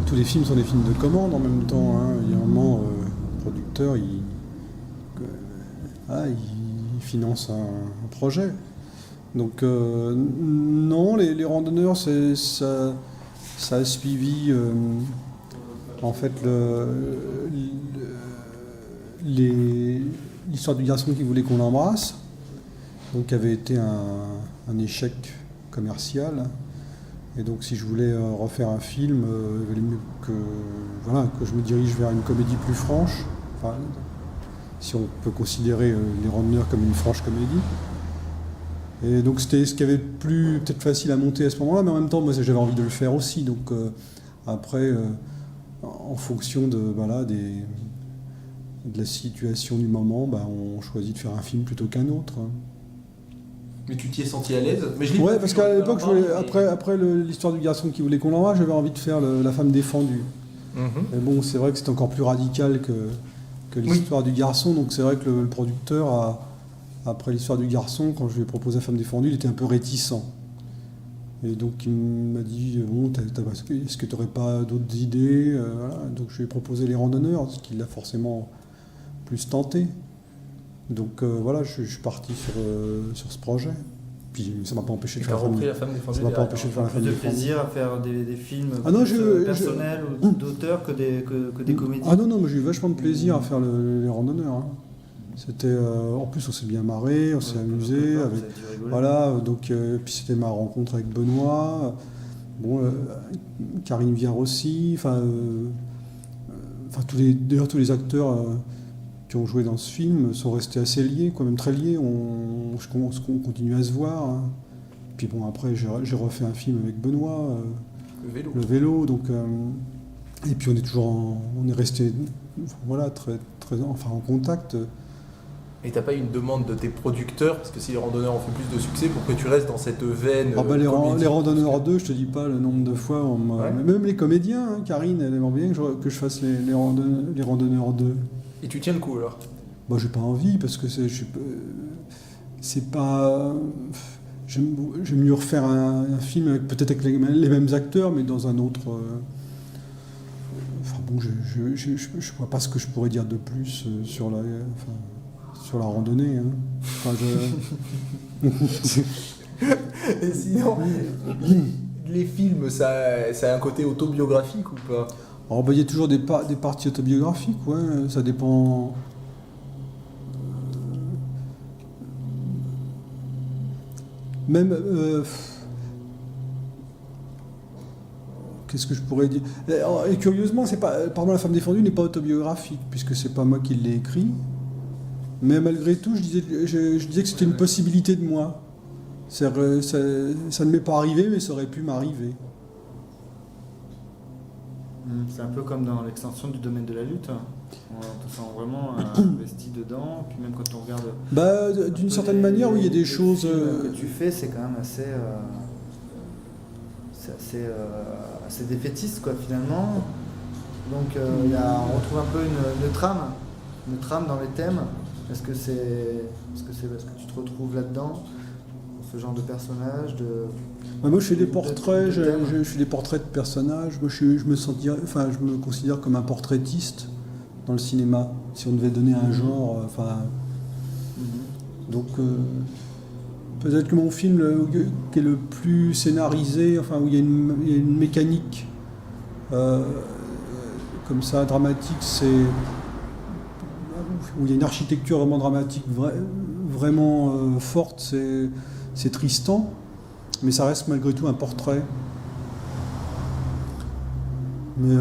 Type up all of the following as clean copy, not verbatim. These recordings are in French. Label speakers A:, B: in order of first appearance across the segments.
A: tous les films sont des films de commande en même temps. Hein. Il y a un moment, le producteur, il finance un projet. Donc non, les randonneurs, ça a suivi en fait l'histoire du garçon qui voulait qu'on l'embrasse, donc qui avait été un échec commercial. Et donc si je voulais refaire un film, il valait mieux que je me dirige vers une comédie plus franche, enfin, si on peut considérer les randonneurs comme une franche comédie. Et donc c'était ce qui avait plus peut-être facile à monter à ce moment-là, mais en même temps moi j'avais envie de le faire aussi. Donc après, en fonction de la situation du moment, on choisit de faire un film plutôt qu'un autre.
B: Mais tu t'y es senti à l'aise?
A: Ouais, parce qu'à l'époque, après l'histoire du garçon qui voulait qu'on l'embrasse, j'avais envie de faire la femme défendue. Mais bon, c'est vrai que c'est encore plus radical que l'histoire du garçon, donc c'est vrai que le producteur, après l'histoire du garçon, quand je lui ai proposé la femme défendue, il était un peu réticent. Et donc il m'a dit, bon, est-ce que tu n'aurais pas d'autres idées? Voilà. Donc je lui ai proposé les randonneurs, ce qui l'a forcément plus tenté. Donc voilà, je suis parti sur ce projet. Puis ça m'a pas empêché de faire
B: la femme défendue.
A: Ça m'a pas empêché de faire la femme défendue.
C: Plaisir à faire des films personnels ou d'auteurs que des comédies.
A: Ah non, moi j'ai eu vachement de plaisir à faire les randonneurs. Hein. C'était en plus on s'est bien marré, on s'est amusé avec voilà, donc puis c'était ma rencontre avec Benoît, Karine Viard aussi, tous les acteurs qui ont joué dans ce film sont restés assez liés, quand même très liés. On continue à se voir. Hein. Puis bon, après, j'ai refait un film avec Benoît, le vélo. Donc, et puis on est resté très en contact.
B: Et t'as pas une demande de tes producteurs, parce que si les randonneurs ont fait plus de succès, pour que tu restes dans cette veine
A: les randonneurs 2, je te dis pas le nombre de fois, même les comédiens, hein, Karine, elle aimerait bien que je fasse les randonneurs 2.
B: Et tu tiens le coup alors?
A: J'ai pas envie, parce que c'est pas... J'aime mieux refaire un film peut-être avec les mêmes acteurs, mais dans un autre... je vois pas ce que je pourrais dire de plus sur la randonnée. Hein.
B: Et sinon, les films, ça a un côté autobiographique ou pas?
A: Alors, il y a toujours des parties autobiographiques, ouais, ça dépend. Même. Qu'est-ce que je pourrais dire? Et curieusement, pardon, La femme défendue n'est pas autobiographique, puisque c'est pas moi qui l'ai écrit. Mais malgré tout, je disais que c'était une possibilité de moi. Ça ne m'est pas arrivé, mais ça aurait pu m'arriver.
C: C'est un peu comme dans l'extension du domaine de la lutte. On te sent vraiment investi dedans. Puis même quand on regarde...
A: d'une certaine manière, oui, il y a des choses...
C: que tu fais, c'est quand même assez défaitiste, quoi, finalement. Donc on retrouve un peu une trame dans les thèmes. Est-ce que tu te retrouves là-dedans, ce genre de personnage
A: moi, je fais des portraits. Je fais des portraits de personnages. Moi, je me considère comme un portraitiste dans le cinéma. Si on devait donner un genre, donc peut-être que mon film qui est le plus scénarisé, où il y a une mécanique comme ça dramatique, où il y a une architecture vraiment dramatique, vraiment forte, c'est Tristan, mais ça reste malgré tout un portrait. Mais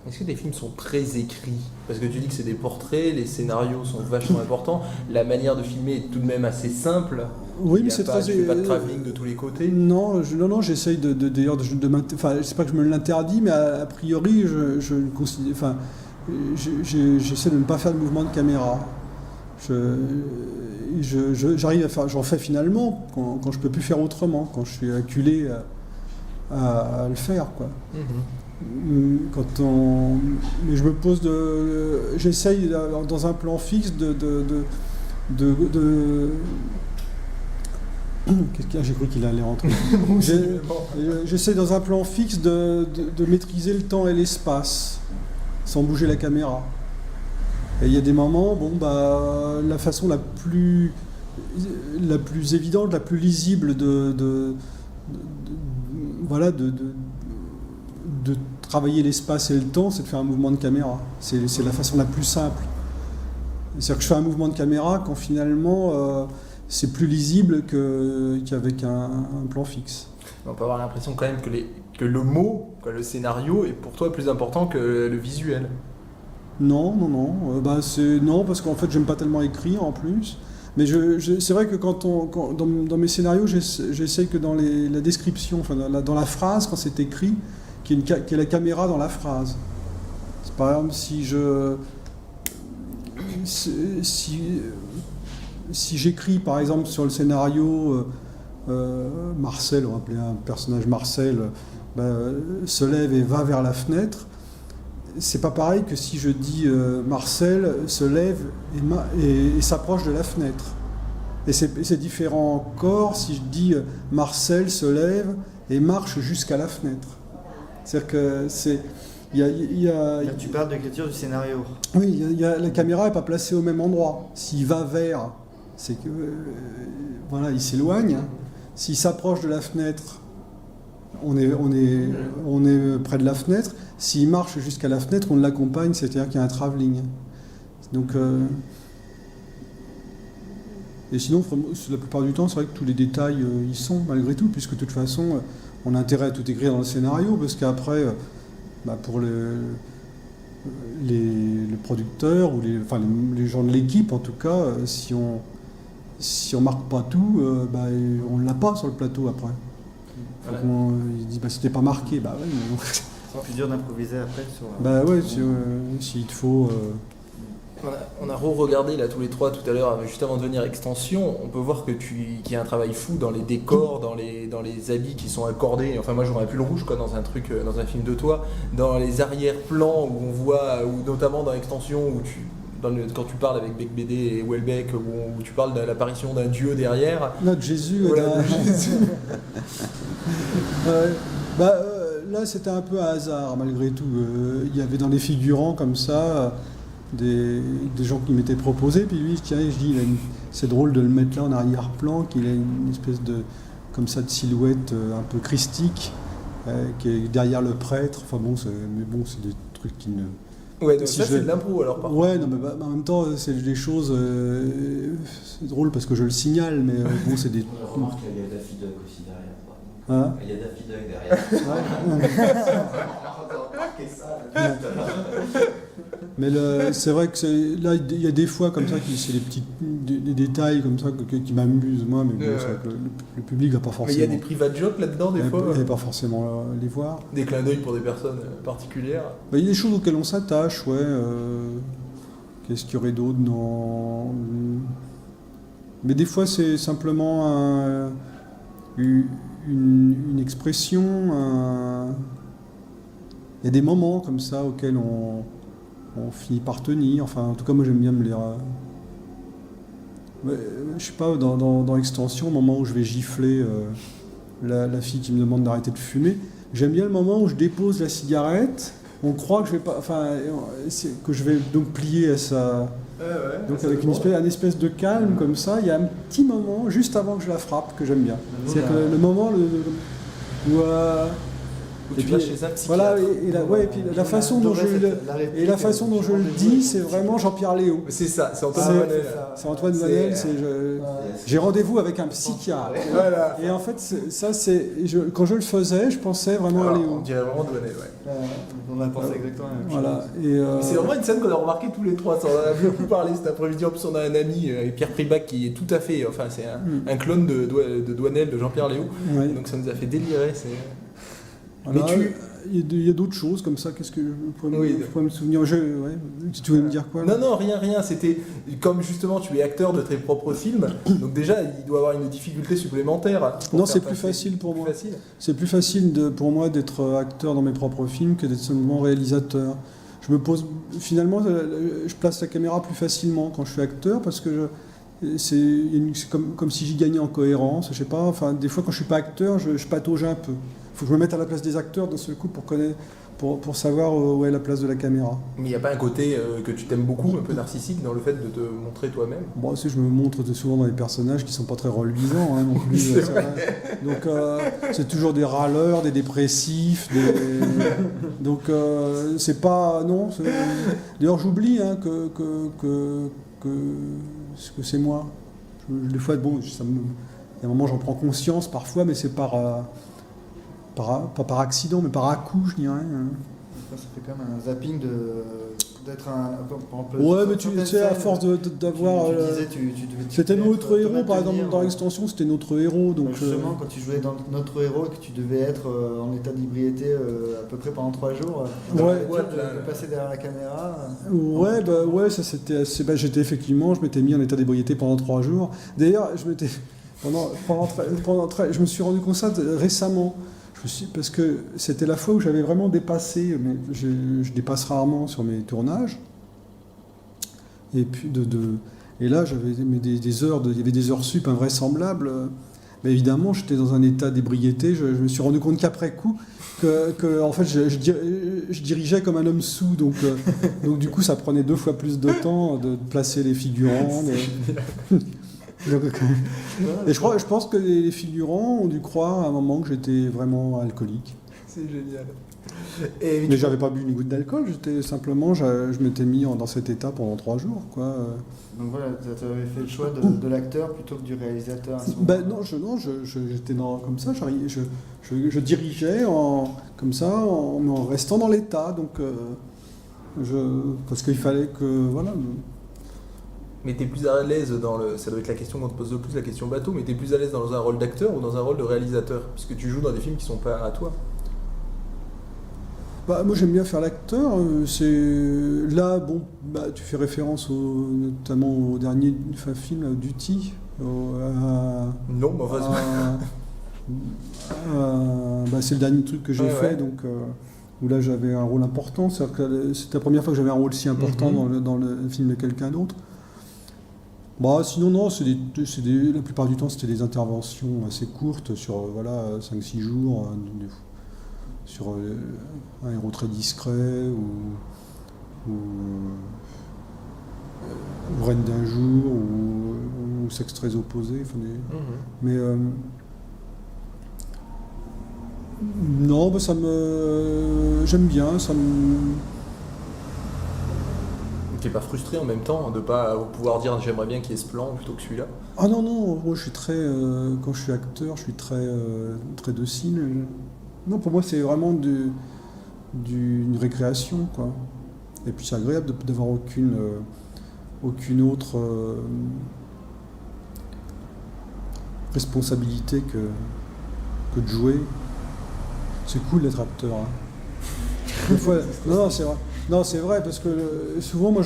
B: est-ce que tes films sont très écrits? Parce que tu dis que c'est des portraits, les scénarios sont vachement importants, la manière de filmer est tout de même assez simple.
A: Oui, mais c'est très...
B: Tu fais pas de travelling de tous les côtés?
A: Non, j'essaye c'est pas que je me l'interdis, mais a priori, j'essaie de ne pas faire de mouvement de caméra. J'arrive à faire, j'en fais finalement quand je peux plus faire autrement, quand je suis acculé à le faire, quoi. Mais je me pose j'essaye dans un plan fixe où il J'ai cru qu'il allait rentrer. J'essaie dans un plan fixe de maîtriser le temps et l'espace, sans bouger la caméra. Et il y a des moments, la façon la plus évidente, la plus lisible de travailler l'espace et le temps, c'est de faire un mouvement de caméra. C'est la façon la plus simple. C'est-à-dire que je fais un mouvement de caméra quand finalement c'est plus lisible qu'avec un plan fixe.
B: On peut avoir l'impression quand même que le mot, le scénario est pour toi plus important que le visuel.
A: Non. Non, parce qu'en fait, j'aime pas tellement écrire en plus. Mais c'est vrai que dans mes scénarios, j'essaie que dans la description, enfin dans la phrase, quand c'est écrit, qu'il y ait la caméra dans la phrase. Par exemple, si j'écris par exemple sur le scénario Marcel, on va appeler un personnage Marcel, se lève et va vers la fenêtre, c'est pas pareil que si je dis Marcel se lève et s'approche de la fenêtre. Et c'est différent encore si je dis Marcel se lève et marche jusqu'à la fenêtre. C'est-à-dire que
C: Là, tu parles de l'écriture du scénario.
A: Oui, la caméra n'est pas placée au même endroit. S'il va vers, c'est que il s'éloigne. S'il s'approche de la fenêtre, on est près de la fenêtre. S'il marche jusqu'à la fenêtre, on l'accompagne, c'est-à-dire qu'il y a un travelling. Donc, et sinon, la plupart du temps, c'est vrai que tous les détails y sont, malgré tout, puisque de toute façon, on a intérêt à tout écrire dans le scénario, parce qu'après, pour le producteur ou les gens de l'équipe, en tout cas, si on marque pas tout, on l'a pas sur le plateau après. Il dit c'était pas marqué,
C: C'est plus dur d'improviser après sur.
A: S'il te faut.
B: On a re-regardé là tous les trois tout à l'heure, juste avant de venir Extension. On peut voir qu'il y a un travail fou dans les décors, dans les habits qui sont accordés. Enfin, moi j'aurais pu le rouge dans un film de toi, dans les arrière-plans où on voit, ou notamment dans Extension quand tu parles avec Beck BD et Houellebecq, où tu parles de l'apparition d'un dieu derrière.
A: Notre Jésus.
B: Voilà, Jésus.
A: Là, c'était un peu un hasard, malgré tout. Il y avait dans les figurants, comme ça, des gens qui m'étaient proposés. Puis lui, je dis, c'est drôle de le mettre là en arrière-plan, qu'il a une espèce de silhouette un peu christique, qui est derrière le prêtre. Enfin bon, c'est des trucs qui ne...
B: Ouais, donc c'est de l'impro alors, par contre.
A: Ouais, non, mais en même temps, c'est des choses... c'est drôle parce que je le signale, mais c'est des...
D: On remarque qu'il y a Daffy Duck aussi derrière.
A: Hein?
D: Il y a Daffy Duck derrière.
A: Mais c'est vrai que là, il y a des fois comme ça, c'est des détails comme ça qui m'amusent, moi, mais c'est vrai que le public va pas forcément...
B: Mais il y a des private jokes là-dedans, des fois.
A: Il va pas forcément les voir.
B: Des clins d'œil pour des personnes particulières.
A: Il y a des choses auxquelles on s'attache, ouais. Qu'est-ce qu'il y aurait d'autre dans... Mais des fois, c'est simplement une expression, il y a des moments comme ça auxquels on finit par tenir. Enfin, en tout cas, moi j'aime bien me les... je sais pas, dans Extension, au moment où je vais gifler la fille qui me demande d'arrêter de fumer, j'aime bien le moment où je dépose la cigarette, on croit que je vais pas... Enfin, que je vais donc plier à sa... Donc avec un espèce de calme comme ça, il y a un petit moment juste avant que je la frappe que j'aime bien. C'est le moment où
B: tu vas chez un psychiatre.
A: Voilà, et puis la façon dont je le dis, c'est vraiment Jean-Pierre Léaud.
B: C'est ça, c'est Antoine Douanel.
A: C'est Antoine Douanel, j'ai rendez-vous avec un psychiatre.
B: Voilà.
A: Et en fait, quand je le faisais, je pensais vraiment à Léaud.
B: On dirait vraiment Douanel, ouais.
C: On a pensé exactement à la même chose.
A: Voilà.
B: C'est vraiment une scène qu'on a remarqué tous les trois. On en a beaucoup parlé cet après-midi. En plus, on a un ami, Pierre Pribac, qui est tout à fait. Enfin, c'est un clone de Douanel, de Jean-Pierre Léaud. Ouais. Donc ça nous a fait délirer.
A: Voilà, il y a d'autres choses comme ça. Qu'est-ce que je pourrais me souvenir? Tu voulais me dire quoi?
B: Non, rien. C'était comme justement tu es acteur de tes propres films, donc déjà il doit avoir une difficulté supplémentaire.
A: Non, c'est plus facile pour moi. C'est plus facile pour moi d'être acteur dans mes propres films que d'être seulement réalisateur. Je place la caméra plus facilement quand je suis acteur parce que c'est comme si j'y gagnais en cohérence, je sais pas. Enfin, des fois, quand je suis pas acteur, je patauge un peu. Il faut que je me mette à la place des acteurs d'un seul coup pour savoir où est la place de la caméra.
B: Mais il n'y a pas un côté que tu t'aimes beaucoup, un peu narcissique, dans le fait de te montrer toi-même?
A: Bon, je me montre souvent dans des personnages qui sont pas très reluisants non plus.
B: C'est
A: ça
B: vrai.
A: va. Donc, c'est toujours des râleurs, des dépressifs. Donc, c'est pas. Non. D'ailleurs, j'oublie que c'est moi. Des fois, bon, il y a un moment, j'en prends conscience parfois, mais c'est pas par accident, mais par à-coup, je dirais.
C: Ça fait quand même un zapping d'être un.
A: Ouais, mais tu sais, à force d'avoir.
C: Tu
A: C'était
C: devais
A: notre
C: te
A: héros, par exemple,
C: maintenir,
A: dans l'extension, c'était notre héros. Donc,
C: justement, quand tu jouais dans notre héros et que tu devais être en état d'ébriété à peu près pendant 3 jours,
A: Ouais.
C: de passer derrière la caméra.
A: Ouais, ça c'était assez. J'étais effectivement, je m'étais mis en état d'ébriété pendant 3 jours. D'ailleurs, je m'étais. Je me suis rendu compte ça récemment. Parce que c'était la fois où j'avais vraiment dépassé, mais je dépasse rarement sur mes tournages. Et puis et là j'avais des heures, il y avait des heures sup invraisemblables. Mais évidemment, j'étais dans un état d'ébriété. Je me suis rendu compte qu'après coup, en fait, je dirigeais comme un homme sous. Donc du coup, ça prenait 2 fois plus de temps de placer les figurants. Et je pense que les figurants ont dû croire à un moment que j'étais vraiment alcoolique.
B: C'est génial.
A: Mais j'avais pas bu une goutte d'alcool, je m'étais mis dans cet état pendant 3 jours, quoi.
C: Donc voilà, tu avais fait le choix de l'acteur plutôt que du réalisateur à ce moment-là.
A: J'étais comme ça, je dirigeais comme ça, en restant dans l'état, donc parce qu'il fallait que, voilà.
B: Mais t'es plus à l'aise ça doit être la question qu'on te pose le plus, la question bateau, mais t'es plus à l'aise dans un rôle d'acteur ou dans un rôle de réalisateur? Puisque tu joues dans des films qui sont pas à toi.
A: Moi j'aime bien faire l'acteur. Là, tu fais référence notamment au dernier film, là, Duty.
B: Non, mais vas-y.
A: C'est le dernier truc que j'ai fait, donc où là j'avais un rôle important. C'est-à-dire que c'était la première fois que j'avais un rôle si important dans le film de quelqu'un d'autre. Sinon, non, la plupart du temps, c'était des interventions assez courtes sur 5-6 jours, sur un héros très discret ou Reine d'un jour ou Sexe très opposé. Mais non, j'aime bien,
B: T'es pas frustré en même temps de pas pouvoir dire j'aimerais bien qu'il y ait ce plan plutôt que celui-là?
A: Ah non, moi je suis très. Quand je suis acteur, je suis très docile. Non, pour moi c'est vraiment d'une récréation, quoi. Et puis c'est agréable d'avoir aucune autre responsabilité que de jouer. C'est cool d'être acteur. Des fois, non, c'est vrai. Non, c'est vrai, parce que souvent, moi,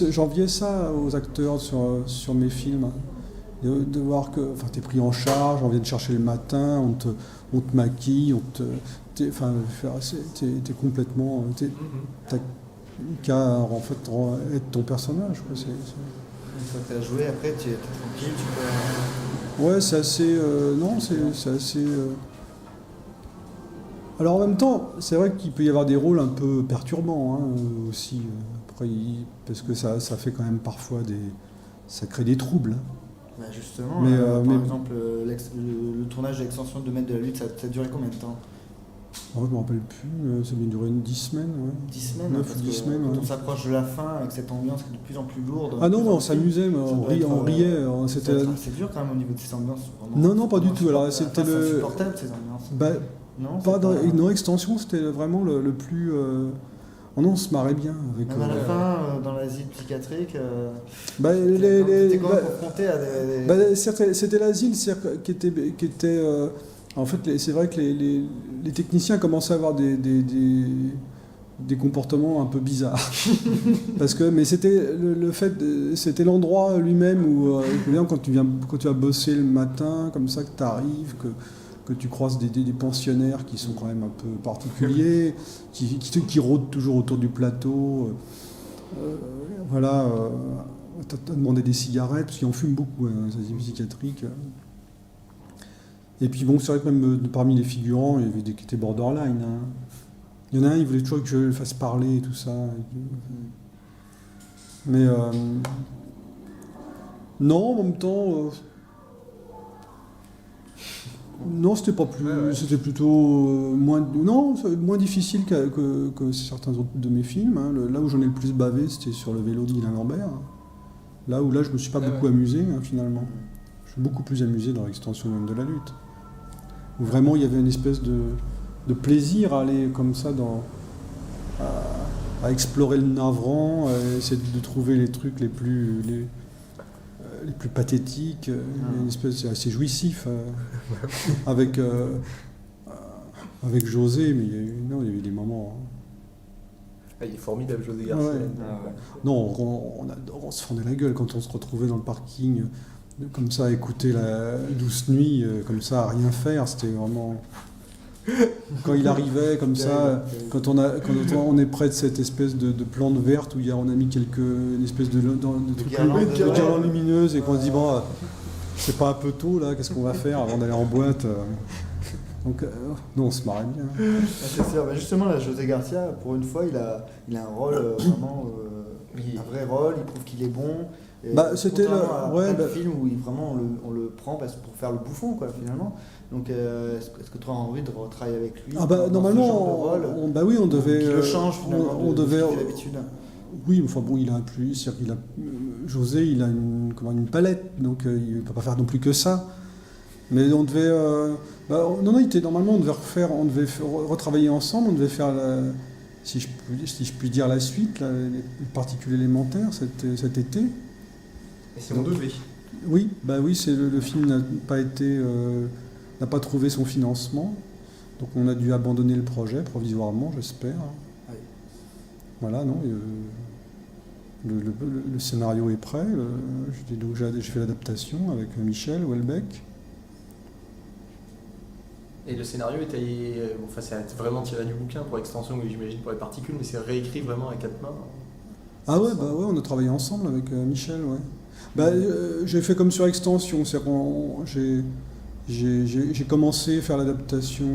A: j'enviais ça aux acteurs sur mes films. De voir que t'es pris en charge, on vient te chercher le matin, on te maquille, t'es complètement... T'as qu'à, en fait, être ton personnage, quoi.
C: Une fois que tu as joué, après, tu es tranquille, tu peux...
A: Ouais, c'est assez... c'est assez... Alors en même temps, c'est vrai qu'il peut y avoir des rôles un peu perturbants aussi, après, parce que ça fait quand même parfois ça crée des troubles.
C: Justement, par exemple, le tournage de l'extension de 2 mètres de la lutte, ça a duré combien de temps?
A: Je ne me rappelle plus, ça a bien duré 10 semaines. Ouais.
C: 10 semaines
A: 9 ou 10 semaines.
C: Quand on s'approche de la fin, avec cette ambiance qui est de plus en plus lourde.
A: Ah non, on s'amusait, mais on riait.
C: C'est dur quand même au niveau de ces ambiances.
A: Non, pas du tout. Alors, c'était
C: c'est insupportable ces ambiances.
A: Dans Extension, c'était vraiment le plus... on se marrait bien.
C: Même à la fin, dans l'asile psychiatrique,
A: t'étais
C: confronté à des...
A: c'était l'asile qui était en fait, c'est vrai que les techniciens commençaient à avoir des comportements un peu bizarres. Mais c'était le fait, c'était l'endroit lui-même où, quand tu vas bosser le matin, comme ça, que tu arrives, que tu croises des pensionnaires qui sont quand même un peu particuliers, qui rôdent toujours autour du plateau. t'as demandé des cigarettes, parce qu'ils en fument beaucoup, les asiles psychiatriques. Et puis bon, c'est vrai que même parmi les figurants, il y avait des qui étaient borderline. Hein. Il y en a un, il voulait toujours que je le fasse parler et tout ça. Mais non, en même temps, non, c'était pas plus, c'était plutôt moins difficile que certains autres de mes films. Hein. Là où j'en ai le plus bavé, c'était sur le vélo de Guylain Lambert. Là où je me suis pas beaucoup amusé finalement. Je suis beaucoup plus amusé dans l'extension même de la lutte. Où vraiment il y avait une espèce de plaisir à aller comme ça à explorer le navrant, à essayer de trouver les trucs les plus pathétiques. Il y a une espèce, c'est assez jouissif avec José, mais il y a eu des moments.
B: Ah, il est formidable, José Garcia.
A: Ouais. Non, on se fendait la gueule quand on se retrouvait dans le parking, comme ça, à écouter la douce nuit, comme ça, à rien faire. C'était vraiment. Quand il arrivait, comme ça, quand on est près de cette espèce de plante verte où on a mis une espèce de guirlande lumineuse et qu'on se dit, bon, c'est pas un peu tôt là, qu'est-ce qu'on va faire avant d'aller en boîte Donc, non, on se marrait bien.
C: C'est sûr. Mais justement, là, José Garcia, pour une fois, il a un rôle vraiment. Un vrai rôle, il prouve qu'il est bon. Et
A: c'était
C: le film où vraiment on le prend pour faire le bouffon, quoi, finalement. Donc, est-ce que tu as envie de retravailler avec lui
A: normalement,
C: ce genre de rôle,
A: on devait.
C: Qui le change finalement
A: on devait.
C: D'habitude.
A: Oui, enfin bon, il a plus. José, il a une palette, donc il ne peut pas faire non plus que ça. Mais on devait. Normalement, on devait retravailler ensemble, on devait faire, si je puis dire, la suite, les particules élémentaires cet été.
B: Et c'est on devait.
A: Oui, c'est le film n'a pas trouvé son financement, donc on a dû abandonner le projet provisoirement, j'espère.
C: Oui.
A: Voilà, non. Le scénario est prêt. Donc j'ai fait l'adaptation avec Michel Houellebecq.
B: Et le scénario était, c'est vraiment tiré du bouquin pour extension, oui, j'imagine pour les particules, mais c'est réécrit vraiment à 4 mains.
A: Ah ouais, on a travaillé ensemble avec Michel, ouais. J'ai fait comme sur extension, c'est-à-dire j'ai commencé à faire l'adaptation,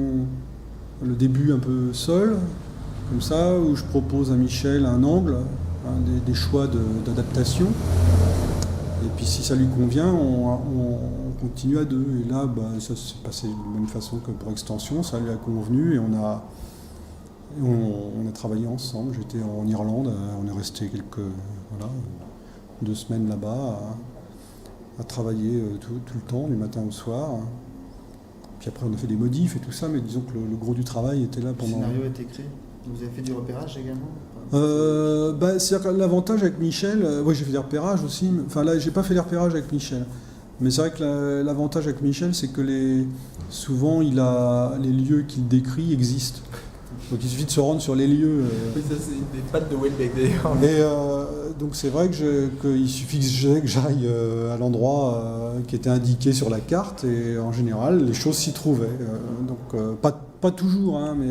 A: le début un peu seul, comme ça, où je propose à Michel un angle, des choix d'adaptation. Et puis si ça lui convient, on continue à deux. Et là, ça s'est passé de la même façon que pour extension, ça lui a convenu et on a travaillé ensemble. J'étais en Irlande, on est resté 2 semaines là-bas à travailler tout le temps, du matin au soir. Puis après on a fait des modifs et tout ça, mais disons que le gros du travail était là pendant...
C: Le scénario est écrit. Vous avez fait du repérage également ?
A: C'est l'avantage avec Michel, j'ai fait des repérages aussi, enfin là j'ai pas fait des repérages avec Michel, mais c'est vrai que l'avantage avec Michel c'est que souvent les lieux qu'il décrit existent, donc il suffit de se rendre sur les lieux.
B: Oui, ça c'est des pattes de Houellebecq d'ailleurs.
A: Et donc c'est vrai qu'il suffit que j'aille à l'endroit qui était indiqué sur la carte et en général les choses s'y trouvaient, donc pas toujours, hein, mais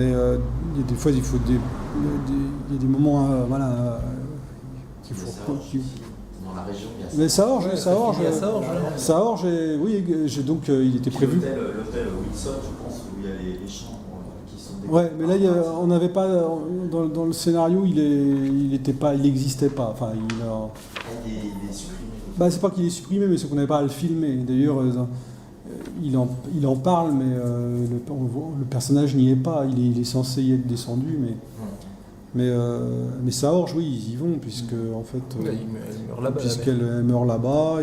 A: il y a des fois, il y a des moments, qu'il faut.
D: Dans la région, il y a ça.
A: Mais Saorge, j'ai donc, il était prévu.
D: L'hôtel Wilson, je pense, où il y a les chambres qui sont décorées.
A: Ouais, mais là, on n'avait pas dans le scénario, il n'existait pas. Enfin,
D: Il est supprimé.
A: C'est pas qu'il est supprimé, mais c'est qu'on n'avait pas à le filmer. D'ailleurs. Il en parle, mais le personnage n'y est pas. Il est censé y être descendu, mais Saorge, oui, ils y vont, puisque en fait,
B: elle meurt là-bas.
A: Puisqu'elle meurt là-bas,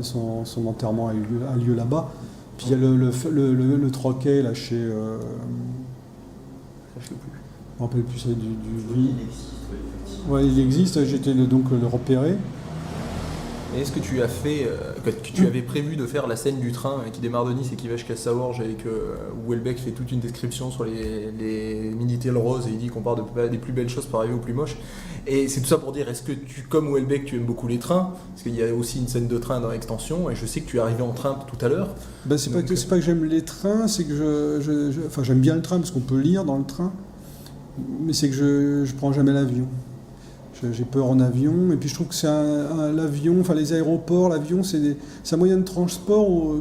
A: son enterrement a lieu là-bas. Puis il y a le troquet là chez. Je ne sais plus. Je me rappelle plus ça du.
D: Il existe, oui, effectivement.
A: Ouais, il existe. J'étais donc le repérer.
B: Et est-ce que tu as fait, que tu avais prévu de faire la scène du train qui démarre de Nice et qui va jusqu'à Saorge et que Houellebecq fait toute une description sur les Minitel roses et il dit qu'on part des plus belles choses pour arriver aux plus moches. Et c'est tout ça pour dire, est-ce que comme Houellebecq tu aimes beaucoup les trains, parce qu'il y a aussi une scène de train dans l'extension et je sais que tu es arrivé en train tout à l'heure.
A: C'est pas que j'aime les trains, c'est que j'aime bien le train parce qu'on peut lire dans le train, mais c'est que je prends jamais l'avion. J'ai peur en avion. Et puis je trouve que c'est l'avion, enfin les aéroports, l'avion, c'est un moyen de transport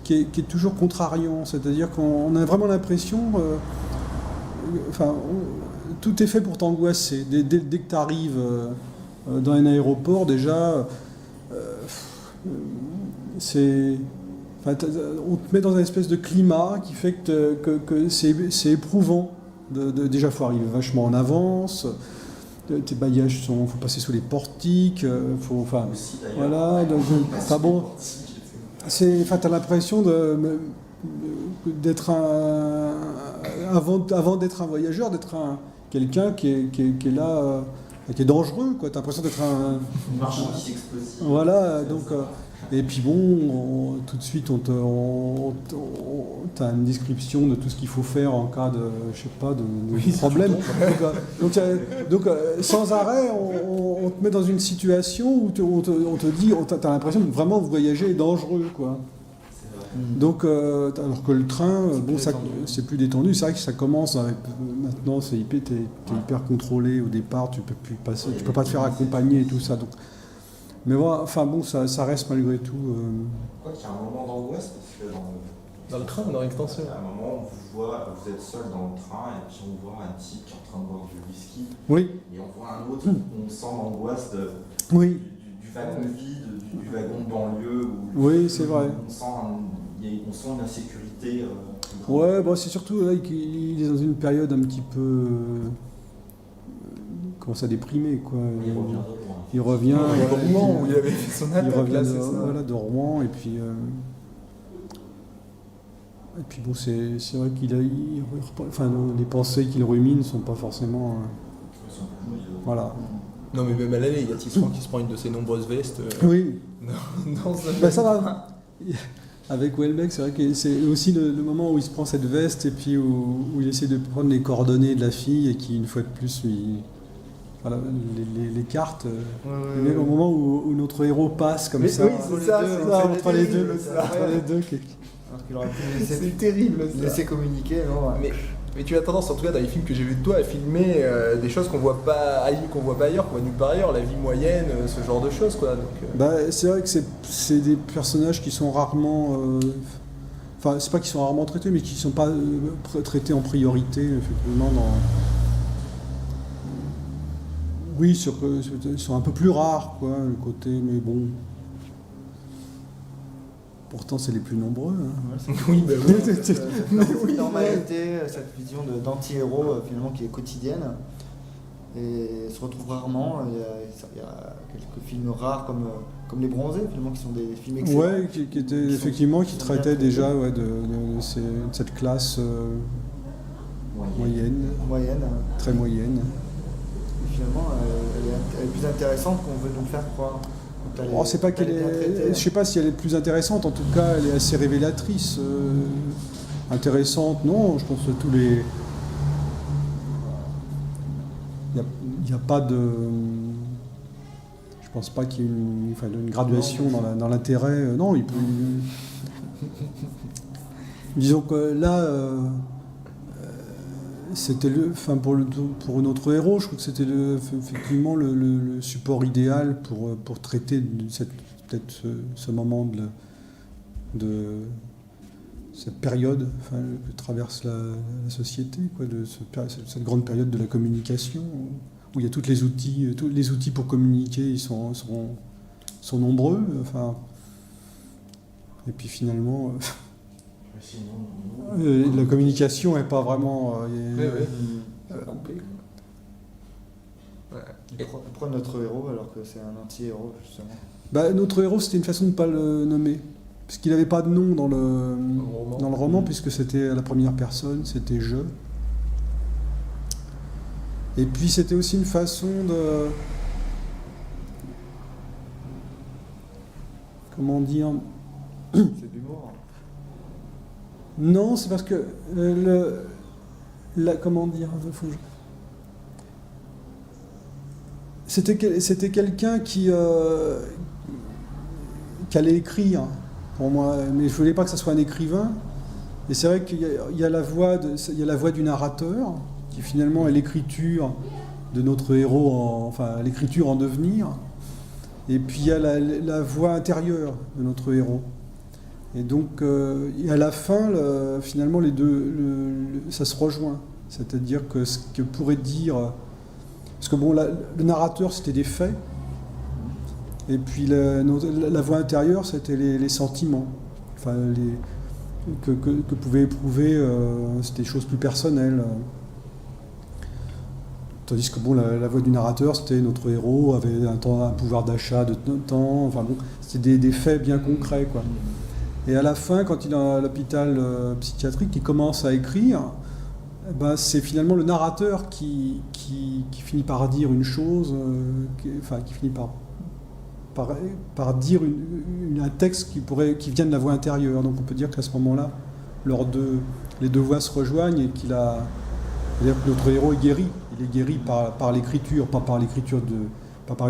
A: qui est toujours contrariant. C'est-à-dire qu'on a vraiment l'impression, tout est fait pour t'angoisser. Dès que tu arrives dans un aéroport, déjà, on te met dans une espèce de climat qui fait que c'est éprouvant. Déjà, il faut arriver vachement en avance. Tes bagages faut passer sous les portiques.
D: Aussi,
A: voilà. Bon, t'as l'impression d'être avant d'être un voyageur, d'être quelqu'un qui est là, qui est dangereux, quoi. T'as l'impression d'être
D: une marchandise explosive.
A: Voilà, donc. Et puis bon, tout de suite, t'as une description de tout ce qu'il faut faire en cas de problème. Donc, sans arrêt, on te met dans une situation où on te dit, t'as l'impression que vraiment voyager est dangereux, quoi. Donc, alors que le train, c'est plus détendu. C'est vrai que ça commence avec, maintenant, t'es hyper contrôlé au départ. Tu peux plus passer, tu peux pas te faire accompagner et tout ça. Donc, mais voilà, ça reste malgré tout.
D: Quoi qu'il y a un moment d'angoisse parce que
B: dans le train ou dans l'extension.
D: À un moment, vous êtes seul dans le train et puis on voit un type qui est en train de boire du whisky.
A: Oui.
D: Et on voit un autre, on sent l'angoisse du wagon vide, du wagon de banlieue.
A: Oui, c'est vrai.
D: On sent une insécurité.
A: Ouais, c'est surtout là qu'il est dans une période un petit peu. Commence à déprimer, quoi. Il revient
B: de Rouen où il avait fait son attaque.
A: Il revient de Rouen et puis bon, c'est vrai les pensées qu'il rumine ne sont pas forcément voilà.
B: Non, mais même à l'aller, il y a Tisserand qui se prend une de ses nombreuses vestes.
A: Oui. Ça
B: va.
A: va. Avec Houellebecq, c'est vrai que c'est aussi le moment où il se prend cette veste et puis où il essaie de prendre les coordonnées de la fille et qui, une fois de plus, voilà, les cartes, même au moment où notre héros passe comme ça.
B: Oui, c'est ça,
A: entre les deux.
C: Alors qu'il aurait pu
B: c'est terrible.
C: Laisser communiquer, non.
B: Mais tu as tendance, en tout cas dans les films que j'ai vus de toi, à filmer des choses qu'on voit pas ailleurs, qu'on voit nulle part ailleurs, la vie moyenne, ce genre de choses, quoi. Donc,
A: c'est vrai que c'est des personnages qui sont rarement. Enfin, c'est pas qu'ils sont rarement traités, mais qui sont pas traités en priorité, effectivement, Oui, ils sont un peu plus rares, quoi, le côté, mais bon. Pourtant, c'est les plus nombreux. Hein.
B: Oui,
C: cette normalité, cette vision d'anti-héros, finalement, qui est quotidienne. Et se retrouve rarement. Il y a quelques films rares comme Les Bronzés, finalement, qui sont des films excellents.
A: Ouais, qui traitaient déjà de cette classe moyenne. Très moyenne.
C: Finalement, elle est plus intéressante qu'on veut nous faire croire.
A: C'est pas qu'elle est. Je sais pas si elle est plus intéressante. En tout cas, elle est assez révélatrice. Intéressante, non. Je pense que tous les. Il n'y a pas de. Je pense pas qu'il y ait une graduation dans l'intérêt. Non, il peut. Disons que là. C'était pour notre héros, je trouve que c'était effectivement le support idéal pour traiter peut-être ce moment de cette période que traverse la société, quoi, cette grande période de la communication où il y a tous les outils pour communiquer, ils sont nombreux, et puis finalement. La communication n'est pas vraiment.
C: Pourquoi notre héros alors que c'est un anti-héros, justement ?
A: Notre héros, c'était une façon de ne pas le nommer. Parce qu'il n'avait pas de nom dans le roman, puisque c'était à la première personne, c'était je. Et puis c'était aussi une façon de. Comment dire ?
C: C'est de l'humour.
A: Non, c'est parce que comment dire, c'était quelqu'un qui allait écrire pour moi, mais je voulais pas que ça soit un écrivain. Et c'est vrai qu'il y a la voix du narrateur qui finalement est l'écriture notre héros, enfin l'écriture en devenir. Et puis il y a la voix intérieure de notre héros. Et donc, et à la fin, finalement, les deux, ça se rejoint. C'est-à-dire que ce que pourrait dire... Parce que bon, le narrateur, c'était des faits. Et puis la voix intérieure, c'était les sentiments. Enfin, que pouvaient éprouver, c'était des choses plus personnelles. Tandis que bon, la voix du narrateur, c'était notre héros, avait un pouvoir d'achat de temps. Enfin bon, c'était des faits bien concrets, quoi. Et à la fin, quand il est à l'hôpital psychiatrique, il commence à écrire, ben, c'est finalement le narrateur qui finit par dire une chose, qui finit par dire un texte qui vient de la voix intérieure. Donc on peut dire qu'à ce moment-là, les deux voix se rejoignent et c'est-à-dire que notre héros est guéri. Il est guéri par l'écriture, pas par une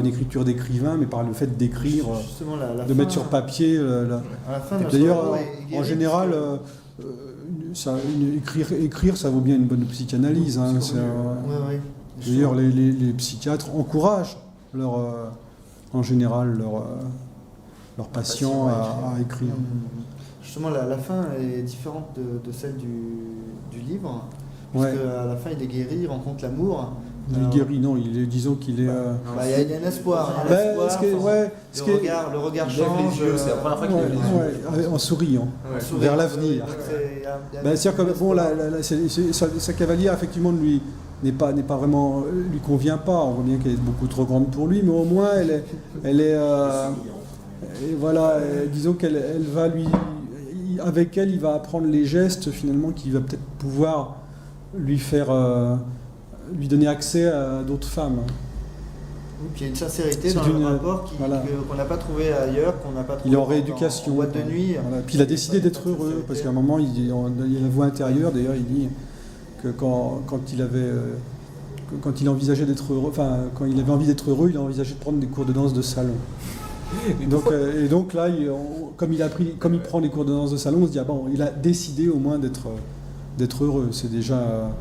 A: écriture d'écrivain, mais par le fait d'écrire, de mettre sur papier. D'ailleurs, en général, écrire, ça vaut bien une bonne psychanalyse. Hein. D'ailleurs, les psychiatres encouragent en général leurs patients à écrire.
C: Justement, la fin est différente de celle du livre. Parce qu'à la fin, il est guéri, il rencontre l'amour.
A: Il est guéri, non, disons qu'il est...
C: Il y a un espoir. Le regard change.
B: C'est la première fois qu'il lève les yeux.
A: En souriant, vers l'avenir. C'est-à-dire que bon, sa cavalière, effectivement, n'est pas vraiment... lui convient pas. On voit bien qu'elle est beaucoup trop grande pour lui, mais au moins, elle est et voilà, disons qu'elle va lui... Avec elle, il va apprendre les gestes, finalement, qui va peut-être pouvoir lui donner accès à d'autres femmes.
C: Oui, puis il y a une sincérité dans le rapport qu'on n'a pas trouvé ailleurs, qu'on n'a pas trouvé
A: il est en rééducation,
C: en boîte de nuit.
A: Voilà. Puis il a décidé d'être heureux, parce qu'à un moment, il y a la voix intérieure, d'ailleurs, il dit que quand il envisageait d'être heureux, enfin, quand il avait envie d'être heureux, il a envisagé de prendre des cours de danse de salon. Et donc là, comme il prend des cours de danse de salon, on se dit, il a décidé au moins d'être heureux. C'est déjà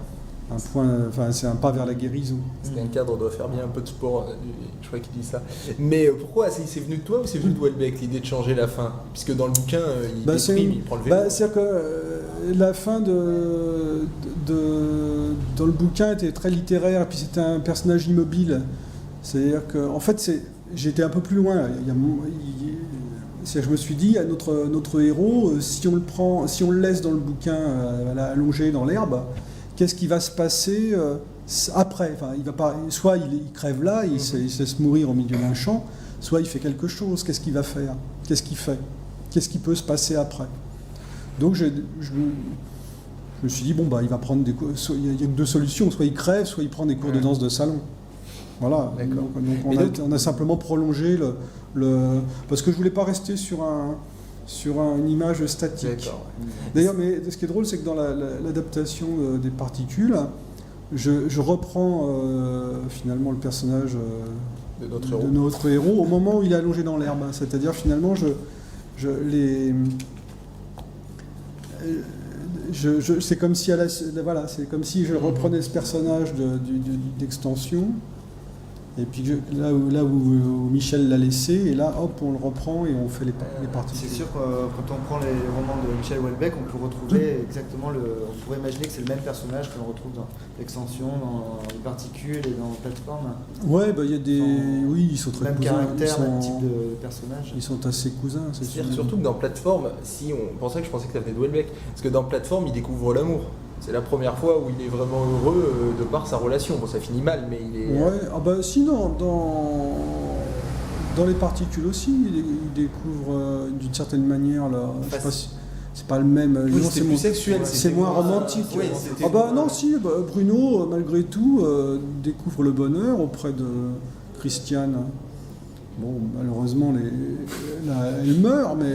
A: un point, c'est un pas vers la guérison.
B: C'est un cadre, on doit faire bien un peu de sport, je crois qu'il dit ça. Mais pourquoi c'est venu de toi ou c'est venu de Houellebecq, l'idée de changer la fin? Puisque dans le bouquin, il prend le vélo.
A: C'est-à-dire que la fin dans le bouquin était très littéraire, et puis c'était un personnage immobile. C'est-à-dire que, en fait, j'étais un peu plus loin. Je me suis dit, notre héros, si on le laisse dans le bouquin allongé dans l'herbe, qu'est-ce qui va se passer après? Enfin, il va pas, soit il crève là, il se laisse mourir au milieu d'un champ, soit il fait quelque chose. Qu'est-ce qu'il va faire? Qu'est-ce qu'il fait? Qu'est-ce qui peut se passer après? Donc je me suis dit, il va prendre des cours. Il n'y a que deux solutions, soit il crève, soit il prend des cours de danse de salon. Voilà, donc on a simplement prolongé parce que je voulais pas rester sur une image statique. D'ailleurs, mais ce qui est drôle, c'est que dans l'adaptation des particules, je reprends finalement le personnage de notre héros au moment où il est allongé dans l'herbe. C'est-à-dire finalement, c'est comme si je reprenais ce personnage d'extension. Et puis là où Michel l'a laissé, et là, hop, on le reprend et on fait les particules.
C: C'est sûr que quand on prend les romans de Michel Houellebecq, on peut retrouver exactement on pourrait imaginer que c'est le même personnage que l'on retrouve dans l'extension, dans les particules et dans Plateforme.
A: Ouais, il y a ils sont très
C: même
A: cousins.
C: Caractère, même type de personnage.
A: Ils sont assez cousins, c'est sûr.
B: Surtout que dans Plateforme, je pensais que ça venait de Houellebecq, parce que dans Plateforme, il découvre l'amour. C'est la première fois où il est vraiment heureux de par sa relation. Bon, ça finit mal, mais il est...
A: Ouais, sinon, dans les particules aussi, il découvre d'une certaine manière, là, je sais pas si c'est pas le même...
B: Oui, c'est plus sexuel.
A: C'est moins romantique.
B: Oui,
A: Bruno, malgré tout, découvre le bonheur auprès de Christiane. Bon, malheureusement, elle meurt, mais...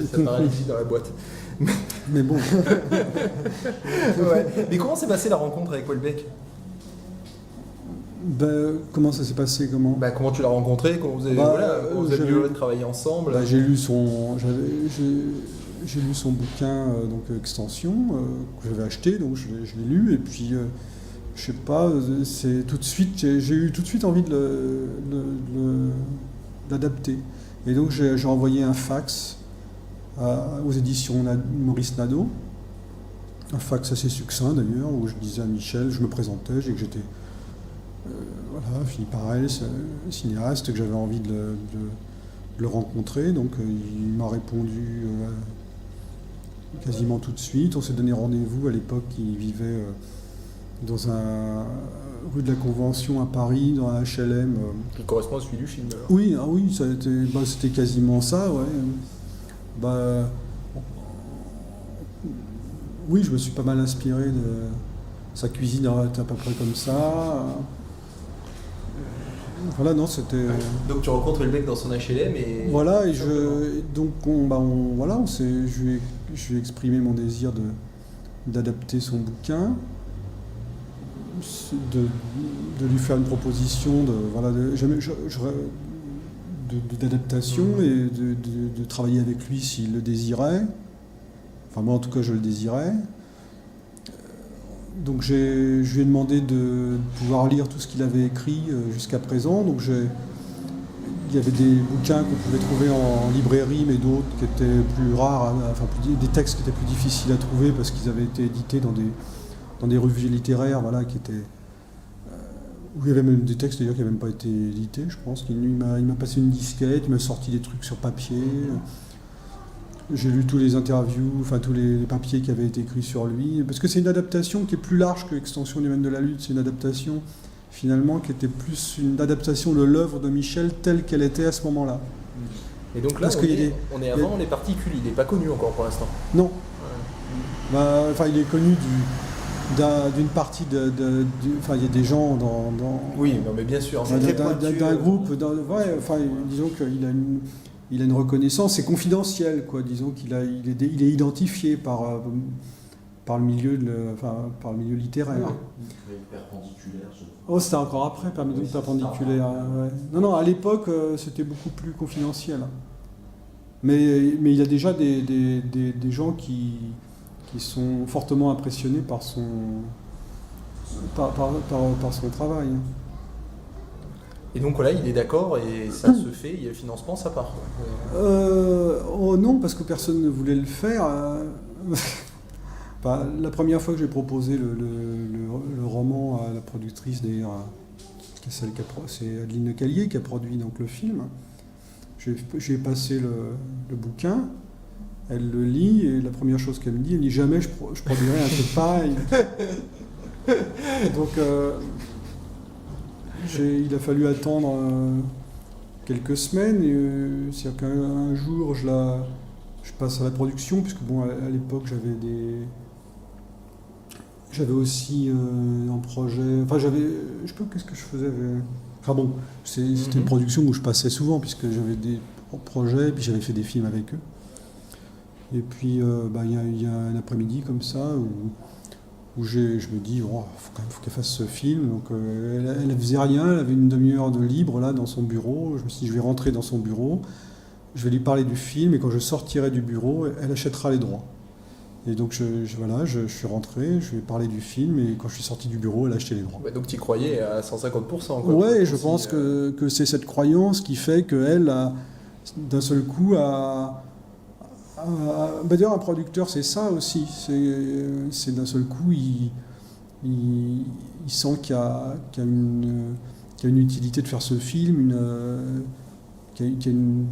B: Ça paralysie dans la boîte.
A: Mais bon.
B: Mais comment s'est passée la rencontre avec Houellebecq?
A: Comment ça s'est passé? Comment
B: tu l'as rencontré? Comment vous avez travaillé ensemble?
A: J'ai lu son bouquin, donc Extension, que j'avais acheté, donc je l'ai lu, et puis je sais pas, c'est tout de suite, j'ai eu tout de suite envie de l'adapter. Et donc j'ai envoyé un fax aux éditions Maurice Nadeau, un fax assez succinct d'ailleurs, où je disais à Michel, je me présentais, j'ai que j'étais Philippe Harel, cinéaste, que j'avais envie de le rencontrer. Donc il m'a répondu quasiment tout de suite. On s'est donné rendez-vous. À l'époque, il vivait dans un rue de la Convention à Paris, dans un HLM.
B: Qui correspond à celui du film alors.
A: Oui, c'était quasiment ça, ouais. Oui, je me suis pas mal inspiré de sa cuisine, était à peu près comme ça. Voilà, non, c'était.
B: Donc tu rencontres le mec dans son HLM et.
A: Voilà, et je lui ai exprimé mon désir d'adapter son bouquin, de lui faire une proposition d'adaptation et de travailler avec lui s'il le désirait. Enfin, moi en tout cas, je le désirais. Donc je lui ai demandé de pouvoir lire tout ce qu'il avait écrit jusqu'à présent. Donc il y avait des bouquins qu'on pouvait trouver en librairie, mais d'autres qui étaient plus rares, des textes qui étaient plus difficiles à trouver parce qu'ils avaient été édités dans des revues littéraires, voilà, qui étaient où il y avait même des textes d'ailleurs qui n'avaient même pas été édités, je pense. Il m'a passé une disquette, il m'a sorti des trucs sur papier. J'ai lu tous les interviews, tous les papiers qui avaient été écrits sur lui, parce que c'est une adaptation qui est plus large que Extension du domaine de la lutte. C'est une adaptation, finalement, qui était plus une adaptation de l'œuvre de Michel telle qu'elle était à ce moment-là.
B: Et donc là, on est avant les particules, il n'est pas connu encore pour l'instant.
A: Non. Ouais. Il est connu d'une partie il y a des gens dans
B: oui, non, mais bien sûr.
A: D'un groupe, disons qu'il a une reconnaissance, c'est confidentiel, quoi. Disons qu'il est identifié par le milieu par le milieu littéraire.
D: Perpendiculaire.
A: Oh, c'était encore après, perpendiculaire. Ouais. Non, à l'époque, c'était beaucoup plus confidentiel. Mais il y a déjà des gens qui sont fortement impressionnés par son travail.
B: Et donc là, il est d'accord et ça se fait, il y a le financement, ça part.
A: Non, parce que personne ne voulait le faire. La première fois que j'ai proposé le roman à la productrice, d'ailleurs, c'est Adeline Lecallier qui a produit donc, le film, j'ai passé le bouquin, elle le lit et la première chose qu'elle me dit, elle dit jamais je produirai un truc pareil. Donc il a fallu attendre quelques semaines et c'est-à-dire qu'un jour je passe à la production puisque à l'époque j'avais aussi un projet, je sais pas qu'est-ce que je faisais. C'était une production où je passais souvent puisque j'avais des projets et puis j'avais fait des films avec eux. Et puis il y a un après-midi comme ça où je me dis, faut qu'elle fasse ce film. Donc elle faisait rien, elle avait une demi-heure de libre là dans son bureau. Je me suis dit, je vais rentrer dans son bureau, je vais lui parler du film et quand je sortirai du bureau, elle achètera les droits. Et donc je suis rentré, je lui ai parlé du film et quand je suis sorti du bureau, elle a acheté les droits.
B: Donc tu y croyais à 150%. Quoi,
A: ouais, je pense que c'est cette croyance qui fait qu'elle, d'un seul coup, d'ailleurs, un producteur, c'est ça aussi. C'est d'un seul coup, il sent qu'il y a une utilité de faire ce film, qu'il y a une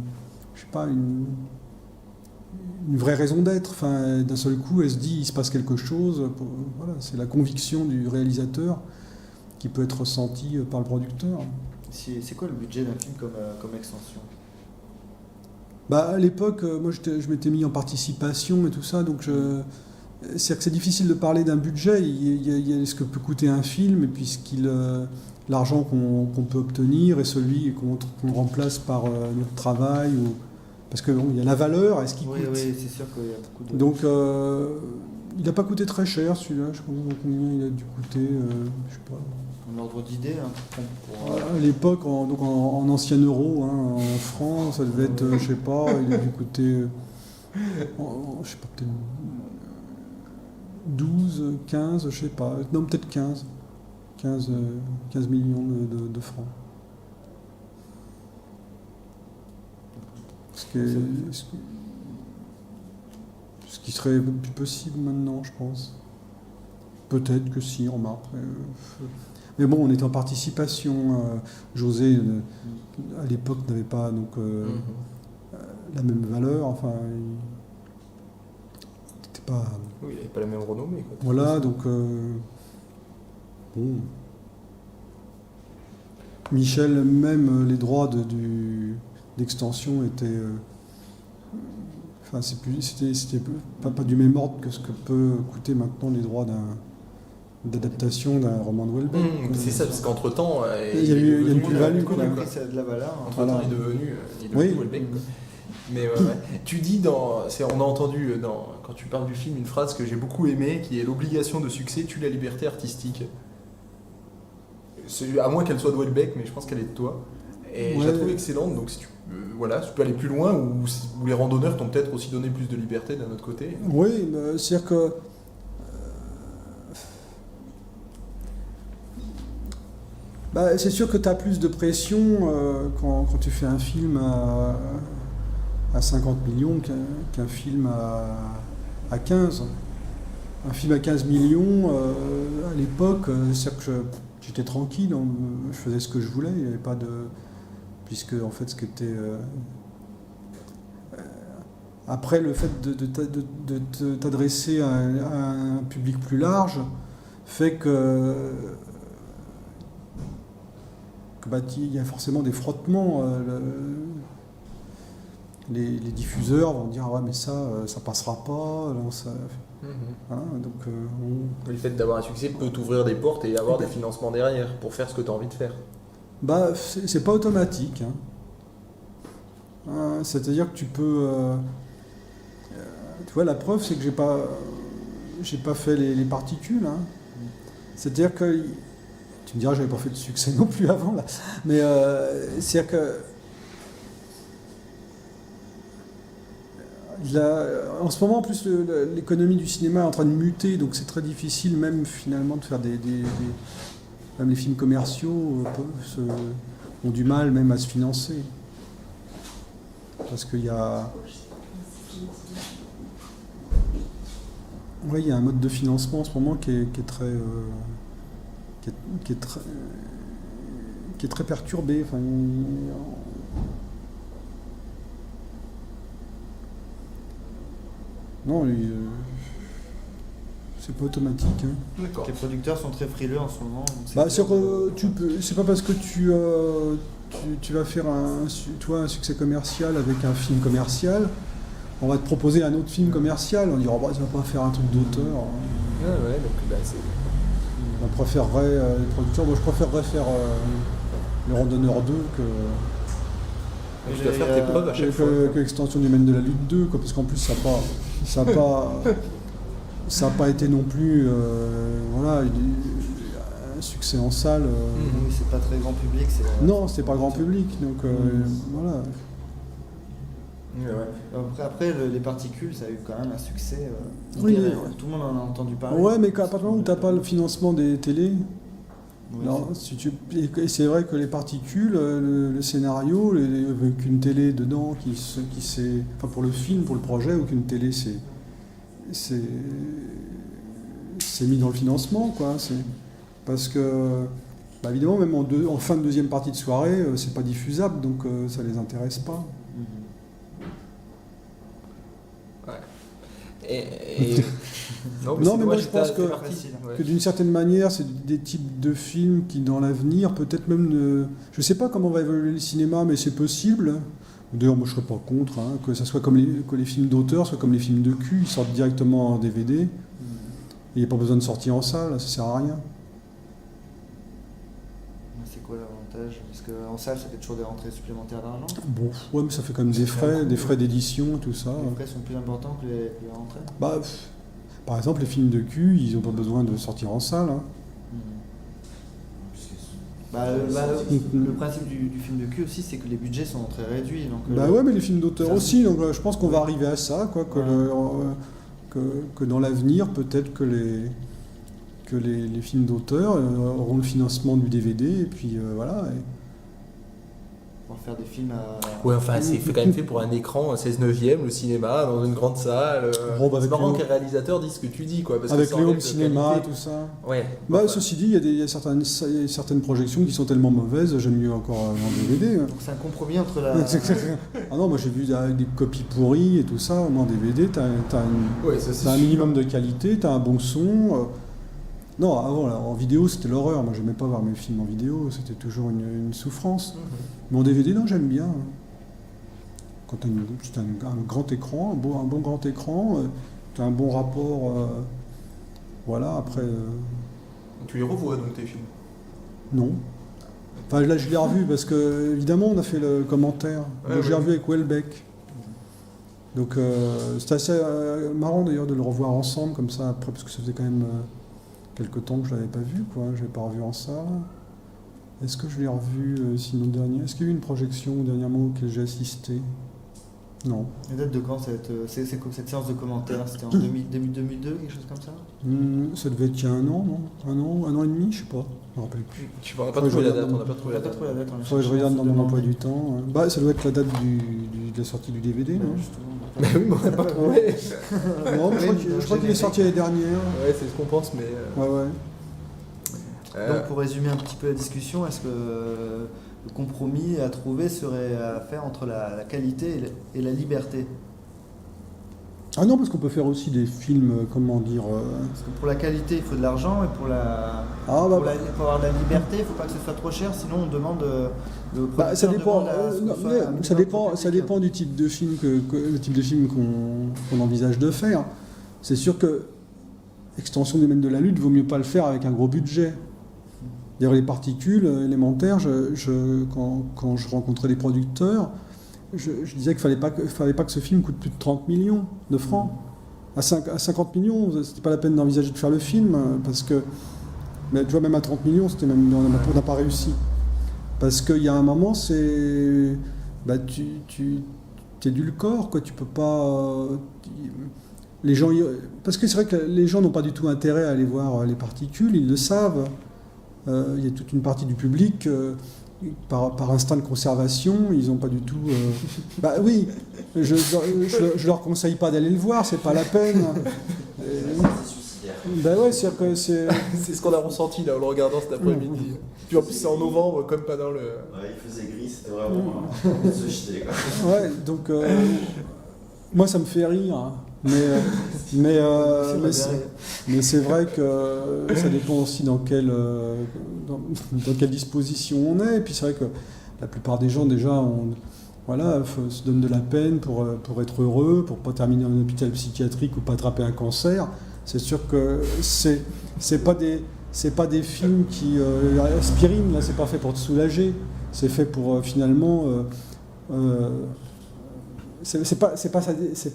A: vraie raison d'être. D'un seul coup, elle se dit, il se passe quelque chose. Voilà, c'est la conviction du réalisateur qui peut être ressentie par le producteur.
C: C'est quoi le budget d'un film comme Extension ?
A: À l'époque, moi je m'étais mis en participation et tout ça, donc c'est-à-dire que c'est difficile de parler d'un budget. Il y a ce que peut coûter un film et puis l'argent qu'on peut obtenir et celui qu'on remplace par notre travail. Parce qu'il y a la valeur et ce qui coûte.
C: Oui, c'est sûr qu'il y a beaucoup de...
A: Donc il n'a pas coûté très cher celui-là, je sais pas combien il a dû coûter, je sais pas.
C: Un ordre d'idée,
A: À l'époque, en ancien euro, en francs, ça devait être, je sais pas, il a dû coûter, je sais pas, peut-être 12, 15, je sais pas, non, peut-être 15. 15 millions de francs. Ce qui serait plus possible maintenant, je pense. Peut-être que si, remarque. Mais bon, on était en participation. José, à l'époque, n'avait pas donc, la même valeur. Enfin, il n'était pas...
B: Oui, il n'avait pas la même renommée. Quoi.
A: Voilà, donc... bon. Michel, même les droits d'extension étaient... Enfin, c'était pas du même ordre que ce que peut coûter maintenant les droits d'adaptation d'un roman de Houellebecq.
B: C'est ça, parce qu'entre-temps,
A: il y a une plus-value.
C: Ça a de la valeur.
B: Entre-temps, il est devenu Houellebecq. Quoi. Mais tu dis, on a entendu quand tu parles du film une phrase que j'ai beaucoup aimée, qui est l'obligation de succès tue la liberté artistique. À moins qu'elle soit de Houellebecq, mais je pense qu'elle est de toi. Et je la trouve excellente, donc si tu peux aller plus loin, ou les randonneurs t'ont peut-être aussi donné plus de liberté d'un autre côté.
A: Oui, c'est-à-dire que... c'est sûr que tu as plus de pression quand tu fais un film à 50 millions qu'un film à 15. Un film à 15 millions, à l'époque, c'est-à-dire que j'étais tranquille, je faisais ce que je voulais, il n'y avait pas de... Puisque, en fait, ce qui était... après, le fait de t'adresser à un public plus large fait que il y a forcément des frottements. Les diffuseurs vont dire « ouais, mais ça passera pas. » donc,
B: Le fait d'avoir un succès peut t'ouvrir des portes et avoir des financements derrière pour faire ce que tu as envie de faire.
A: C'est pas automatique. C'est-à-dire que tu peux... tu vois, la preuve, c'est que j'ai pas fait les particules. C'est-à-dire que... Tu me diras, j'avais pas fait de succès non plus avant, là. Mais c'est-à-dire que... en ce moment, en plus, l'économie du cinéma est en train de muter, donc c'est très difficile même finalement de faire même les films commerciaux ont du mal même à se financer. Parce qu'il y a... il y a un mode de financement en ce moment qui est très perturbé. Enfin, non, c'est pas automatique.
C: D'accord. Les producteurs sont très frileux en ce moment.
A: C'est pas parce que tu vas faire un succès commercial avec un film commercial, on va te proposer un autre film commercial, on dira tu vas pas faire un truc d'auteur.
B: Donc c'est...
A: On préférerait, les producteurs, moi je préférerais faire Le Randonneur 2
B: tu dois faire tes preuves à chaque fois.
A: Que l'extension du Maine de la Lutte 2, parce qu'en plus ça n'a pas été non plus un succès en salle.
C: Oui, c'est pas très grand public.
A: Non, c'était pas grand public, donc voilà.
C: Après, les particules, ça a eu quand même un succès. Tout le monde en a entendu parler.
A: Ouais, mais à partir du moment où tu n'as pas le financement des télés, et c'est vrai que les particules, le scénario, avec une télé dedans pour le film, pour le projet, aucune télé c'est mis dans le financement, quoi. Parce que, évidemment, même en fin de deuxième partie de soirée, c'est pas diffusable, donc ça les intéresse pas. Non, mais moi je pense que d'une certaine manière, c'est des types de films qui, dans l'avenir, peut-être même je sais pas comment va évoluer le cinéma, mais c'est possible. D'ailleurs, moi je serais pas contre, que ça soit comme les films d'auteur, soit comme les films de cul, ils sortent directement en DVD. Il n'y a pas besoin de sortir en salle, ça sert à rien.
C: C'est quoi l'avantage? Parce qu'en salle, ça fait toujours des rentrées supplémentaires d'argent.
A: Bon, ouais, mais ça fait quand même des frais d'édition, tout ça.
C: Les frais sont plus importants que les rentrées.
A: Par exemple, les films de cul, ils n'ont pas besoin de sortir en salle.
C: Le principe du film de cul aussi, c'est que les budgets sont très réduits. Donc,
A: ouais, mais les films d'auteur aussi. Donc, je pense qu'on va arriver à ça, quoi, que dans l'avenir, peut-être que que les films d'auteur auront le financement du DVD, et puis voilà.
C: Pour faire des films à...
B: Ouais, enfin, c'est quand même fait pour un écran 16/9, le cinéma, dans une grande salle. C'est marrant que les réalisateurs disent ce que tu dis, quoi. Parce
A: avec
B: que
A: les home cinéma, tout ça.
B: Ouais.
A: Bah, ceci dit, il y a certaines projections qui sont tellement mauvaises, j'aime mieux encore en DVD.
C: Donc c'est un compromis entre la...
A: Ah non, moi j'ai vu des copies pourries et tout ça. Moi en DVD, t'as un minimum de qualité, t'as un bon son. Non, avant, là, en vidéo, c'était l'horreur. Moi, j'aimais pas voir mes films en vidéo, c'était toujours une souffrance. Mais en DVD, non, j'aime bien. Quand t'as un grand écran, un bon grand écran, t'as un bon rapport. Voilà, après.
B: Tu les revois donc tes films?
A: Non. Enfin, là, je l'ai revu parce que, évidemment, on a fait le commentaire.
B: Ouais,
A: j'ai revu avec Welbeck. Donc, c'était assez marrant d'ailleurs de le revoir ensemble, comme ça, après, parce que ça faisait quand même. Quelque temps que je ne l'avais pas vu, quoi. Je ne l'ai pas revu en salle. Est-ce que je l'ai revu sinon dernier? Est-ce qu'il y a eu une projection dernièrement auquel j'ai assisté? Non.
C: La date de quand cette séance de commentaires? C'était en 2002, quelque chose comme ça?
A: Ça devait être il y a un an, non? un an et demi, je sais pas. Je me rappelle plus.
B: Tu n'as pas trouvé la date, on n'a pas trouvé la date.
A: Faudrait que je regarde dans mon emploi du temps. Bah, ça doit être la date de la sortie du DVD, non?
B: Mais oui, mais on n'a pas trouvé.
A: Non, je crois qu'il est sorti l'année dernière.
B: Ouais, c'est ce qu'on pense, mais...
A: Ouais.
C: Donc pour résumer un petit peu la discussion, est-ce que le compromis à trouver serait à faire entre la qualité et la liberté?
A: Ah non, parce qu'on peut faire aussi des films, comment dire...
C: Parce que pour la qualité, il faut de l'argent, et pour avoir de la liberté, il ne faut pas que ce soit trop cher, sinon on demande...
A: ça dépend du type de film qu'on envisage de faire. C'est sûr que l'extension du domaine de la lutte, vaut mieux pas le faire avec un gros budget. D'ailleurs, les particules élémentaires, quand je rencontrais des producteurs, je disais qu'il ne fallait pas que ce film coûte plus de 30 millions de francs. À 50 millions, c'était pas la peine d'envisager de faire le film, parce que, mais tu vois, même à 30 millions, on n'a pas réussi. Parce qu'il y a un moment, tu édulcores, quoi. Tu peux pas. Parce que c'est vrai que les gens n'ont pas du tout intérêt à aller voir les particules, ils le savent. Il y a toute une partie du public, par instinct de conservation, ils n'ont pas du tout. Bah oui, je leur conseille pas d'aller le voir, c'est pas la peine. Bah ouais, c'est-à-dire que c'est
B: ce qu'on a ressenti là en le regardant cet après-midi. Puis en plus c'est en novembre, comme pas dans le...
D: Ouais, il faisait gris, c'était vraiment se jeter, quoi.
A: Ouais, donc moi ça me fait rire, hein. Mais c'est vrai que ça dépend aussi dans quelle disposition on est. Et puis c'est vrai que la plupart des gens déjà se donnent de la peine pour être heureux, pour pas terminer en hôpital psychiatrique ou pas attraper un cancer. C'est sûr que c'est pas des films qui aspirine, là, c'est pas fait pour te soulager, c'est fait pour finalement c'est pas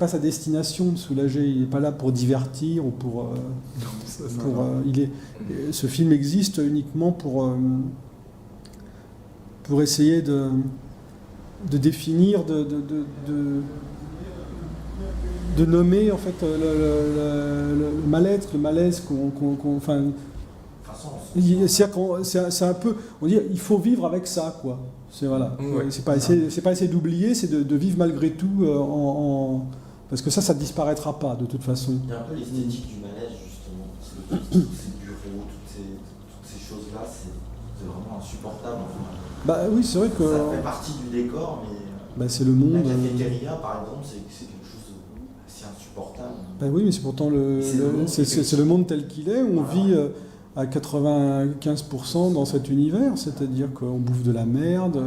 A: sa destination de soulager, il est pas là pour divertir ou ce film existe uniquement pour essayer de définir, de nommer en fait le mal-être, le malaise c'est un peu, on dit, il faut vivre avec ça, quoi. C'est pas essayer d'oublier, c'est de vivre malgré tout parce que ça disparaîtra pas de toute façon.
D: Il y a un peu l'esthétique du malaise, justement. Ces bureaux, toutes ces choses-là, c'est vraiment insupportable.
A: Bah oui, c'est vrai que
D: ça fait partie du décor, mais
A: c'est le monde.
D: La cafétéria, par exemple, c'est quelque chose d'assez insupportable.
A: Bah oui, mais c'est pourtant c'est le monde tel qu'il est. On vit à 95% dans cet univers, c'est-à-dire qu'on bouffe de la merde.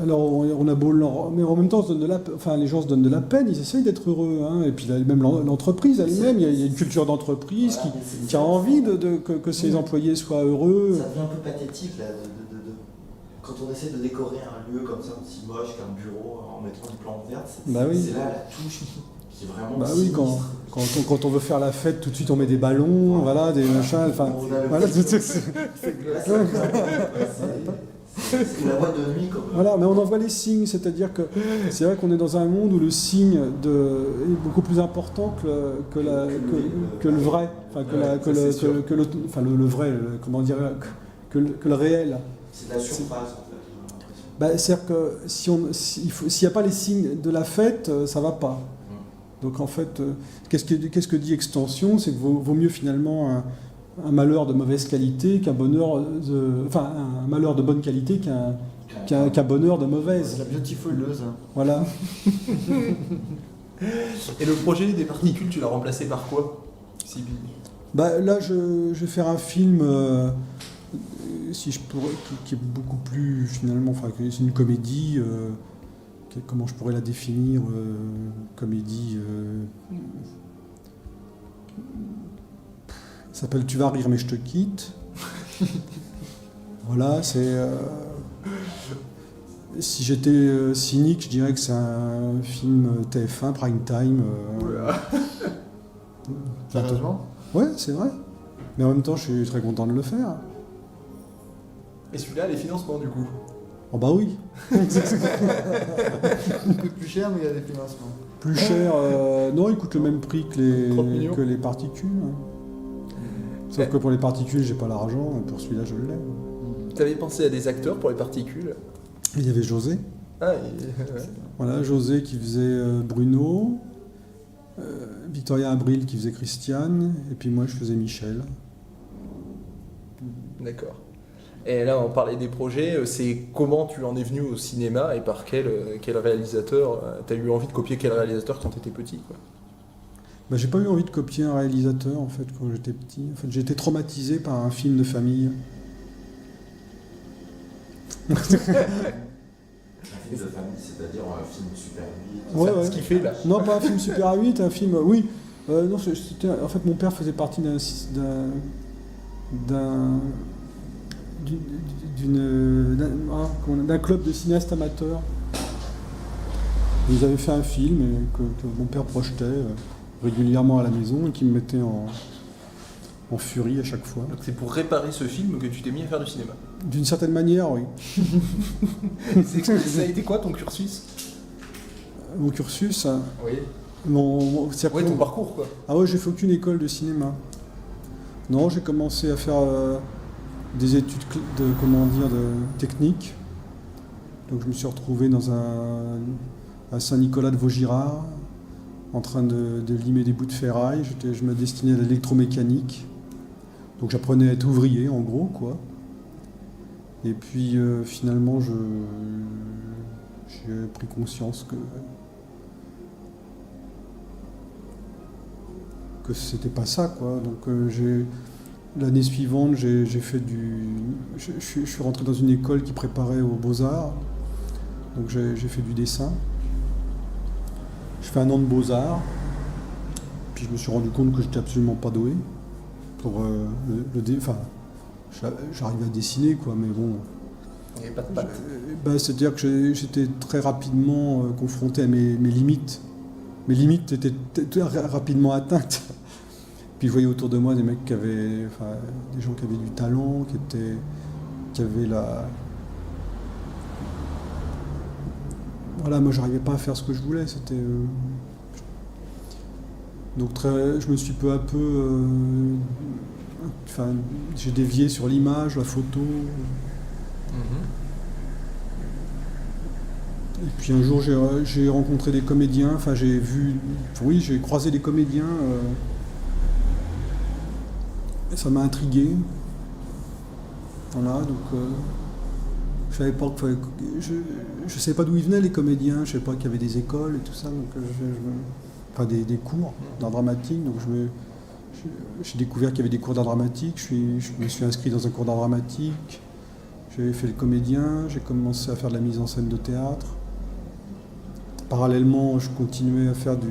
A: Alors on a beau mais en même temps les gens se donnent de la peine, ils essayent d'être heureux, hein. Et puis même l'entreprise elle-même, il y a une culture d'entreprise qui a envie que ses employés soient heureux.
D: Ça devient un peu pathétique là, quand on essaie de décorer un lieu comme ça aussi moche qu'un bureau en mettant une plante verte, c'est là la touche qui est vraiment.
A: Bah oui, quand on veut faire la fête, tout de suite on met des ballons, voilà, des machins, enfin. Voilà,
D: C'est la boîte de nuit, comme.
A: Voilà, mais on en voit les signes, c'est-à-dire que c'est vrai qu'on est dans un monde où le signe est beaucoup plus important que le vrai, enfin le vrai, comment dire, que le réel.
D: C'est de la surface en fait.
A: C'est-à-dire que s'il n'y a pas les signes de la fête, ça va pas. Donc en fait, qu'est-ce que dit extension? C'est que vaut mieux finalement un malheur de mauvaise qualité qu'un bonheur un malheur de bonne qualité qu'un bonheur de mauvaise.
C: La beautifuleuse.
A: Voilà.
B: Et le projet des particules, tu l'as remplacé par quoi?
A: Là, je vais faire un film, si je pourrais, qui est beaucoup plus finalement, c'est une comédie. Comment je pourrais la définir? Comédie. Ça s'appelle Tu vas rire mais je te quitte. Voilà, c'est. Si j'étais cynique, je dirais que c'est un film TF1, prime time.
C: Sérieusement?
A: Ouais, c'est vrai. Mais en même temps, je suis très content de le faire.
B: Et celui-là, les financements du coup?
A: Oh bah oui.
C: Il coûte plus cher, mais il y a des financements.
A: Plus cher, non, il coûte le même prix que les particules. Sauf que pour les particules, j'ai pas l'argent, et pour celui-là, je l'ai.
B: T'avais pensé à des acteurs pour les particules?
A: Il y avait José.
B: Ouais.
A: Voilà, José qui faisait Bruno, Victoria Abril qui faisait Christiane, et puis moi je faisais Michel.
B: D'accord. Et là, on parlait des projets, c'est comment tu en es venu au cinéma et par quel réalisateur? T'as eu envie de copier quel réalisateur quand t'étais petit, quoi?
A: J'ai pas eu envie de copier un réalisateur en fait quand j'étais petit. En fait, j'ai été traumatisé par un film de famille.
D: Un film de famille, c'est-à-dire un film Super 8.
A: Ouais.
B: Ce qu'il fait là.
A: Non, pas un film Super 8, un film. Oui. Non, en fait, mon père faisait partie d'un club de cinéastes amateurs. Ils avaient fait un film que mon père projetait régulièrement à la maison et qui me mettait en furie à chaque fois.
B: Donc c'est pour réparer ce film que tu t'es mis à faire du cinéma?
A: D'une certaine manière, oui.
B: Ça a été quoi ton cursus?
A: Mon cursus,
B: Oui.
A: ton
B: parcours quoi.
A: Ah ouais, j'ai fait aucune école de cinéma. Non, j'ai commencé à faire des études de technique. Donc je me suis retrouvé à Saint-Nicolas de Vaugirard, en train de limer des bouts de ferraille. Je me destinais à l'électromécanique. Donc j'apprenais à être ouvrier, en gros, quoi. Et puis finalement, j'ai pris conscience que c'était pas ça, quoi. Donc l'année suivante, je suis rentré dans une école qui préparait aux Beaux-Arts. Donc j'ai fait du dessin. Je fais 1 an de Beaux-Arts. Puis je me suis rendu compte que j'étais absolument pas doué pour j'arrivais à dessiner, quoi, mais bon.
B: Il n'y avait pas de patte.
A: C'est-à-dire que j'étais très rapidement confronté à mes limites. Mes limites étaient rapidement atteintes. Puis je voyais autour de moi des mecs des gens qui avaient du talent, qui avaient la... Voilà, moi j'arrivais pas à faire ce que je voulais, c'était... Donc je me suis peu à peu... j'ai dévié sur l'image, la photo. Et puis un jour j'ai rencontré des comédiens, j'ai croisé des comédiens, et ça m'a intrigué. Voilà, donc je savais pas je savais pas d'où ils venaient les comédiens, je savais pas qu'il y avait des écoles et tout ça, donc des cours d'art dramatique, donc j'ai découvert qu'il y avait des cours d'art dramatique, je me suis inscrit dans un cours d'art dramatique, j'ai fait le comédien, j'ai commencé à faire de la mise en scène de théâtre. Parallèlement, je continuais à faire de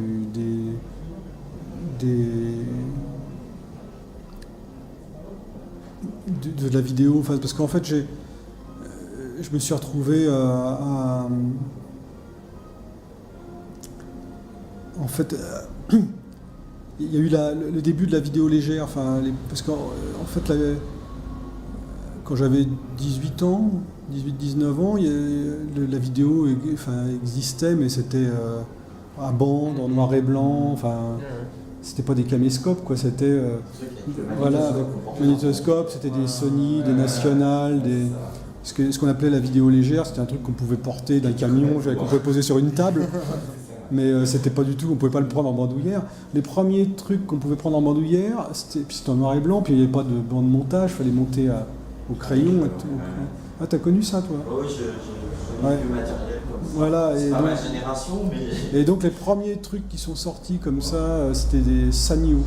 A: la vidéo, parce qu'en fait, je me suis retrouvé en fait, il y a eu le début de la vidéo légère, parce qu'en fait, quand j'avais 18 ans, 18-19 ans, la vidéo existait, mais c'était à bande, en noir et blanc, c'était pas des caméscopes, quoi, c'était voilà, avec magnétoscope, c'était des Sony, des National, ce qu'on appelait la vidéo légère, c'était un truc qu'on pouvait porter d'un camion, qu'on pouvait poser sur une table, mais c'était pas du tout, on pouvait pas le prendre en bandoulière. Les premiers trucs qu'on pouvait prendre en bandoulière, c'était en noir et blanc, puis il n'y avait pas de bande de montage, il fallait monter au crayon et tout. Ah, t'as connu ça, toi?
D: Oui, j'ai vu matériel comme ça.
A: Voilà,
D: c'est pas ma génération, mais...
A: Et donc les premiers trucs qui sont sortis comme ça, c'était des Sanyo.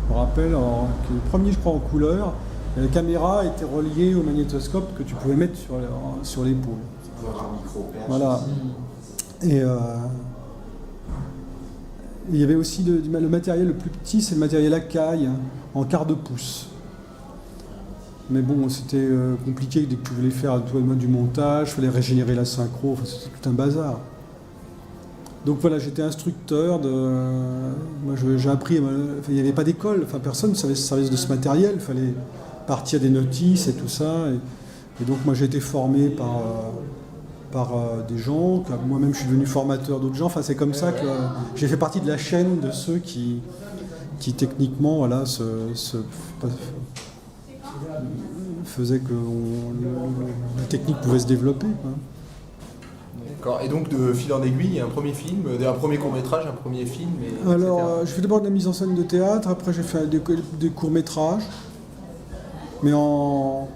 A: Je me rappelle, le premier, je crois, en couleur. Et la caméra était reliée au magnétoscope que tu pouvais mettre sur l'épaule.
D: Tu peux avoir un micro-perche.
A: Voilà. Et il y avait aussi le matériel le plus petit, c'est le matériel Akai, en quart de pouce. Mais bon, c'était compliqué dès que tu voulais faire du montage, il fallait régénérer la synchro, c'était tout un bazar. Donc voilà, j'étais instructeur moi j'ai appris, il n'y avait pas d'école, personne ne savait se servir de ce matériel, il fallait partir des notices et tout ça. Et donc moi j'ai été formé par des gens, moi-même je suis devenu formateur d'autres gens, c'est comme ça que j'ai fait partie de la chaîne de ceux qui techniquement voilà, faisait que la technique pouvait se développer. Quoi.
B: D'accord. Et donc de fil en aiguille, il y a un premier film, un premier court-métrage, un premier film.
A: Alors, je fais d'abord de la mise en scène de théâtre, après j'ai fait des courts-métrages, mais en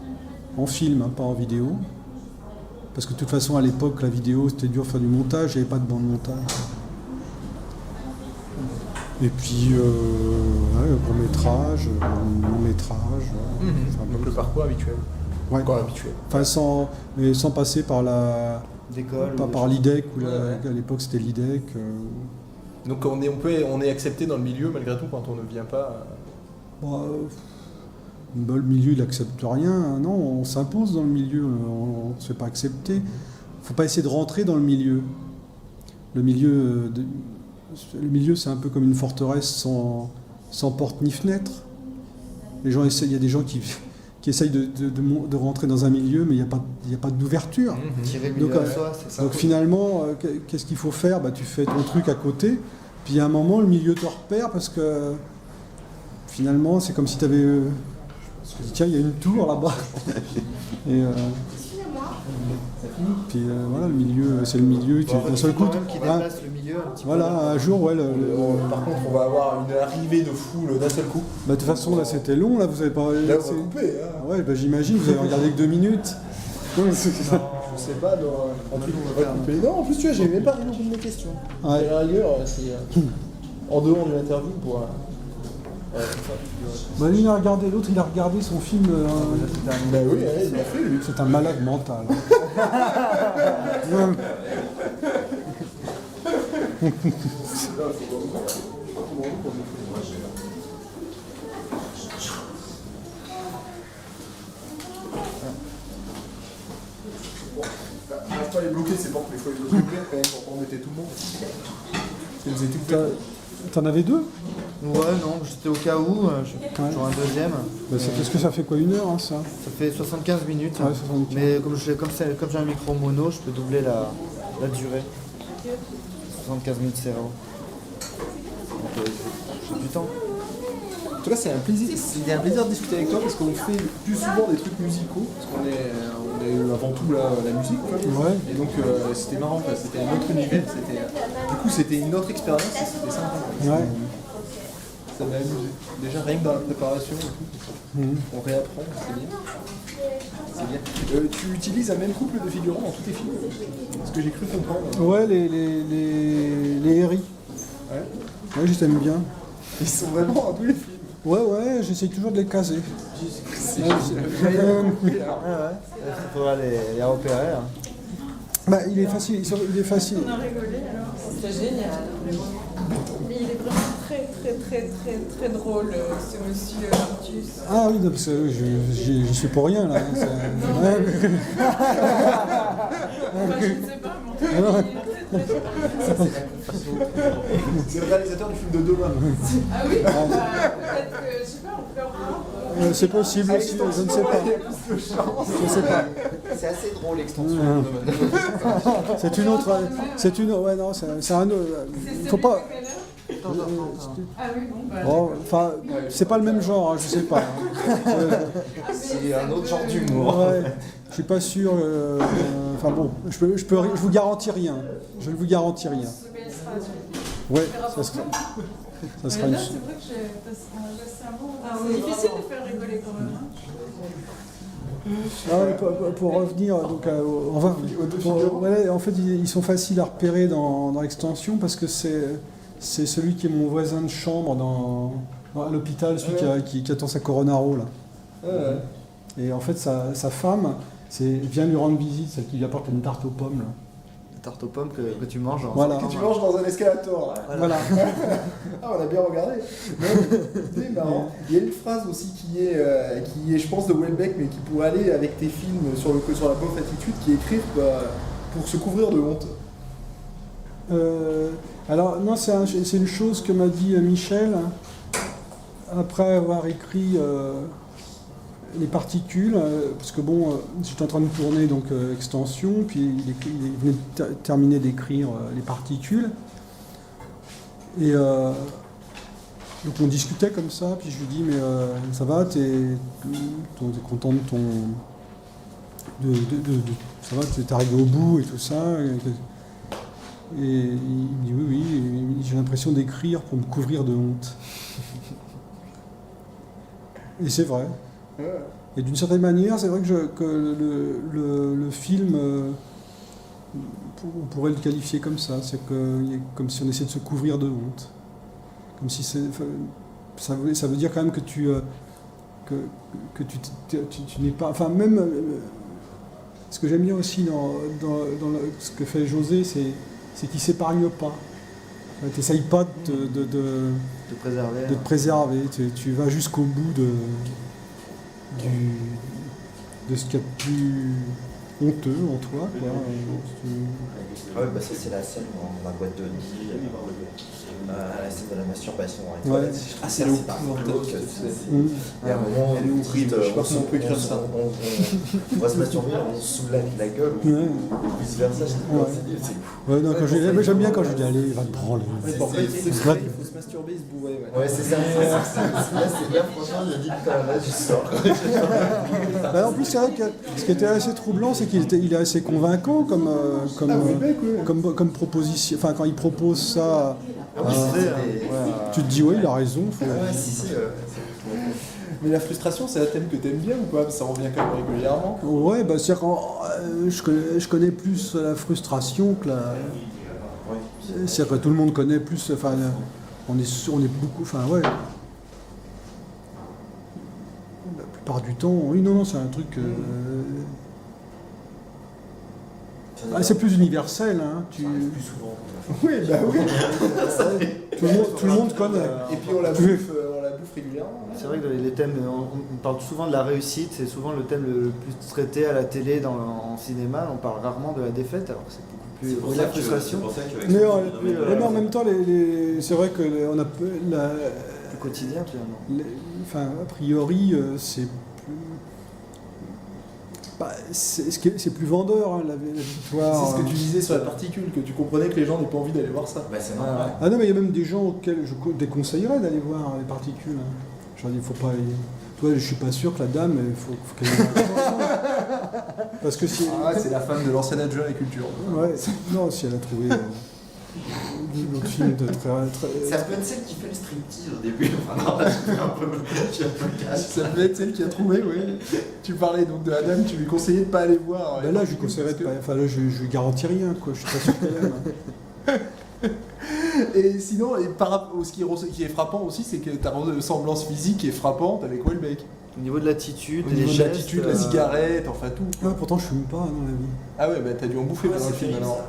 A: film, pas en vidéo. Parce que de toute façon, à l'époque, la vidéo, c'était dur de faire du montage, il n'y avait pas de bande montage. Et puis, court-métrage, long-métrage.
B: Donc le parcours habituel.
A: Ouais.
B: Quoi habituel.
A: Sans passer par par l'IDEC, à l'époque c'était l'IDEC.
B: Donc on est accepté dans le milieu malgré tout quand on ne vient pas.
A: Le milieu il n'accepte rien, non, on s'impose dans le milieu, on ne se fait pas accepter. Il ne faut pas essayer de rentrer dans le milieu. Le milieu c'est un peu comme une forteresse sans porte ni fenêtre. Il y a des gens qui essayent de rentrer dans un milieu, mais il n'y a pas d'ouverture. Donc finalement, qu'est-ce qu'il faut faire? Tu fais ton truc à côté, puis à un moment, le milieu te repère, parce que finalement, c'est comme si tu avais... tiens, il y a une tour là-bas. Et puis voilà, le milieu, c'est le milieu qui d'un seul coup.
C: Qui déplace le milieu un petit peu.
A: Voilà, un jour,
B: par contre, on va avoir une arrivée de foule d'un seul coup.
A: De toute façon, là, c'était long, là, vous avez pas.
B: Là, on va couper. Hein.
A: Ouais, j'imagine, vous avez regardé que 2 minutes.
B: Non, je sais pas. On va couper. Non, en plus, tu vois, j'ai même pas répondu à mes questions.
A: Ouais.
B: Et ailleurs, c'est en dehors de l'interview pour.
A: Lui, l'autre, il a regardé son film.
B: Oui, il l'a fait, lui.
A: C'est un malade mental.
B: Pas les bloquer, c'est bon, mais il faut les bloquer quand même pour pas embêter tout le monde. C'est les étouffes.
A: T'en avais 2?
C: Ouais, non, j'étais au cas où, j'aurai un deuxième.
A: Qu'est-ce que ça fait quoi, 1 heure, hein, ça?
C: Ça fait 75 minutes.
A: Ouais, 75.
C: Mais comme j'ai un micro mono, je peux doubler la durée. 75 minutes, c'est vraiment. J'ai du temps.
B: En tout cas, c'est un plaisir de discuter avec toi parce qu'on fait plus souvent des trucs musicaux, parce qu'on est avant tout la musique. Quoi.
A: Ouais.
B: Et donc c'était marrant, quoi. C'était un autre univers, du coup c'était une autre expérience et c'était sympa.
A: Ouais.
B: Ça m'a amusé. Déjà rien que dans la préparation et tout, on réapprend, c'est bien. Tu utilises un même couple de figurants dans tous tes films, ce que j'ai cru comprendre.
A: Ouais, les RI. Ouais, je t'aime bien.
B: Ils sont vraiment dans tous les films.
A: Ouais, j'essaye toujours de les caser.
C: Il faudra les repérer. Hein.
A: Il est facile.
E: On a rigolé alors. C'était génial. Mais il est vraiment très drôle, ce monsieur Artus.
A: Ah oui, parce que je suis pour rien là.
E: Enfin, je ne sais pas, mais en tout cas, il est très drôle.
B: C'est le réalisateur du film de demain.
E: Ah oui, peut-être que, je sais pas, on peut en voir.
A: C'est possible aussi, je ne sais pas. Je sais pas.
D: C'est assez drôle l'extension.
A: C'est une autre. C'est une. Ouais, non, c'est un autre. Faut pas.
E: Ah oui, bon, bah.
A: Bon, enfin, c'est pas le même genre, hein, je sais pas.
D: C'est un autre genre d'humour.
A: Ouais, je suis pas sûr. Enfin bon, je vous garantis rien. Je ne vous garantis rien. Ouais, ça sera. Ça sera
E: Mais
A: une.
E: là, c'est vrai que j'ai passé un bon. C'est difficile de faire rigoler quand même.
A: Pour revenir donc en fait ils sont faciles à repérer dans l'extension parce que c'est celui qui est mon voisin de chambre à l'hôpital, celui qui attend sa Coronaro là. Et en fait sa femme vient lui rendre visite, celle qui lui apporte une tarte aux pommes là.
C: La tarte aux pommes que tu manges.
A: Voilà.
F: Que tu manges dans un escalator.
A: Voilà.
F: Ah, on a bien regardé. C'est marrant. Il y a une phrase aussi qui est, je pense, de Houellebecq, mais qui pourrait aller avec tes films sur la beauf attitude, qui est écrite pour se couvrir de honte.
A: Alors non, c'est une chose que m'a dit Michel après avoir écrit les particules, parce que bon, j'étais en train de tourner donc extension, puis il venait de terminer d'écrire les particules, et donc on discutait comme ça, puis je lui dis mais ça va, t'es content de ton, ça va, t'es arrivé au bout et tout ça, et il me dit oui, j'ai l'impression d'écrire pour me couvrir de honte. Et c'est vrai. Et d'une certaine manière, c'est vrai que le film, on pourrait le qualifier comme ça, c'est comme si on essayait de se couvrir de honte. Comme si ça veut dire quand même que tu n'es pas... Enfin, même... ce que j'aime bien aussi dans ce que fait José, c'est qu'il ne s'épargne pas. Tu n'essayes pas de te préserver. Tu vas jusqu'au bout de ce qu'il y a de plus honteux en toi.
D: Ouais, bah ça c'est la scène dans la boîte de nuit, la scène de la masturbation.
A: Ouais.
D: Ah, c'est le et à un moment,
F: elle est horrible, je sais pas comment on peut écrire ça.
D: On va se masturber, on se soulève la gueule, ou vice versa, c'est fou.
A: Ouais, non, j'aime bien quand je dis allez, va te branler.
F: Il faut se masturber, se bourrer.
D: Ouais, c'est ça. C'est bien, franchement, il a dit putain, là, tu sors.
A: En plus, c'est vrai que ce qui était assez troublant, c'est qu'il est assez convaincant comme proposition. Enfin, quand il propose ça, tu te dis oui, il a raison.
F: Mais la frustration, c'est un thème que t'aimes bien ou pas? Ça revient quand même régulièrement.
A: Ouais, bah c'est-à-dire que je connais plus la frustration que la. C'est-à-dire que tout le monde connaît plus. Enfin, on est beaucoup. Enfin, ouais. La plupart du temps, oui, non, c'est un truc. C'est plus universel, hein.
D: Plus souvent.
F: Oui, bah oui.
A: Tout le monde connaît.
F: Et puis on la bouffe régulièrement.
C: C'est vrai que les thèmes, on parle souvent de la réussite, c'est souvent le thème le plus traité à la télé, en cinéma. On parle rarement de la défaite, alors que c'est beaucoup plus la frustration.
A: Mais en même temps, c'est vrai que on a
C: le quotidien finalement.
A: Enfin, a priori, c'est plus. C'est plus vendeur, hein, la victoire.
F: C'est ce que tu disais sur la particule, que tu comprenais que les gens n'aient pas envie d'aller voir ça.
D: Bah, c'est normal.
A: Ah non, mais il y a même des gens auxquels je déconseillerais d'aller voir les particules. Hein. Genre, il faut pas. Toi, je suis pas sûr que la dame, il faut qu'elle. Parce que si.
F: C'est la femme de l'ancien adjoint à la culture.
A: Ouais. Non, si elle a trouvé. Notre film de très.
D: Ça peut être celle qui fait le striptease au début. Enfin, non, là, je fais un peu le cache.
F: Ça peut être celle qui a trouvé, oui. Tu parlais donc de la dame, tu lui conseillais de pas aller voir.
A: Ben là, je lui conseillerais de pas. Enfin, là, je lui garantis rien, quoi. Je suis pas sûr qu'elle aime.
F: Et sinon, ce qui est frappant aussi, c'est que ta ressemblance physique est frappante avec Houellebecq.
C: Au niveau de l'attitude,
F: Au niveau de l'attitude, la cigarette, enfin tout.
A: Ah, pourtant, je fume pas dans la vie.
F: Ah ouais, bah t'as dû en bouffer pendant le film alors.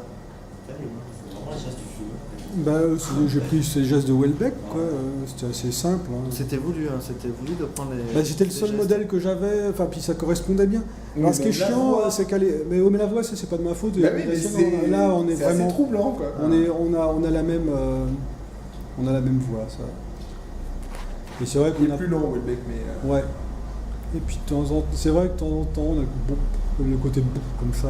A: Bah, j'ai pris ces gestes de Houellebecq, quoi. C'était assez simple. Hein.
C: C'était voulu de prendre les.
A: Bah, c'était le seul modèle que j'avais, enfin, puis ça correspondait bien.
F: Oui,
A: Alors, ce qui est chiant, c'est qu'elle est. Mais la voix, c'est pas de ma faute.
F: Bah oui, mais
A: là, on est vraiment.
F: assez troublant, quoi.
A: On a la même. On a la même voix, ça. Et c'est vrai qu'on
F: Il est plus long, Houellebecq, mais.
A: Ouais. Et puis de temps en temps, c'est vrai que de temps en temps, on a le côté bon comme ça.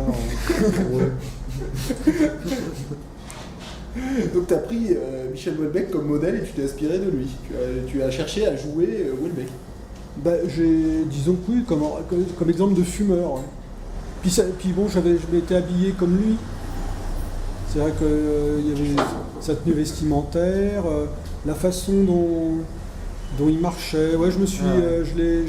F: Donc tu as pris Michel Houellebecq comme modèle et tu t'es inspiré de lui. Tu as cherché à jouer Houellebecq.
A: Disons que oui, comme exemple de fumeur. Ouais. Puis bon, je m'étais habillé comme lui. C'est vrai qu'il y avait sa tenue vestimentaire, la façon dont il marchait. Ouais, je me suis, je l'ai.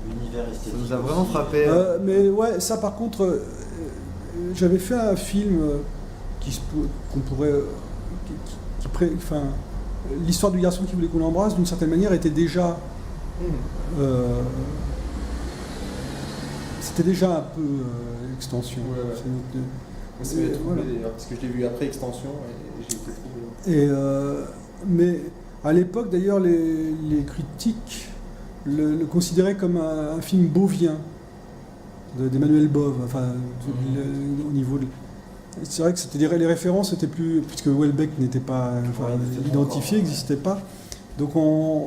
D: L'univers esthétique.
C: Ça nous a vraiment frappé.
A: Mais ouais, ça par contre, j'avais fait un film qu'on pourrait, enfin, l'histoire du garçon qui voulait qu'on l'embrasse, d'une certaine manière, était déjà. C'était déjà un peu extension.
F: C'est troublé d'ailleurs, parce que je l'ai vu après extension et j'ai été troublé.
A: Mais à l'époque, d'ailleurs, les critiques le considéraient comme un film beauvien d'Emmanuel Bove. Enfin, au niveau de... C'est vrai que les références étaient plus... Puisque Houellebecq n'était pas identifié, n'existait pas. Donc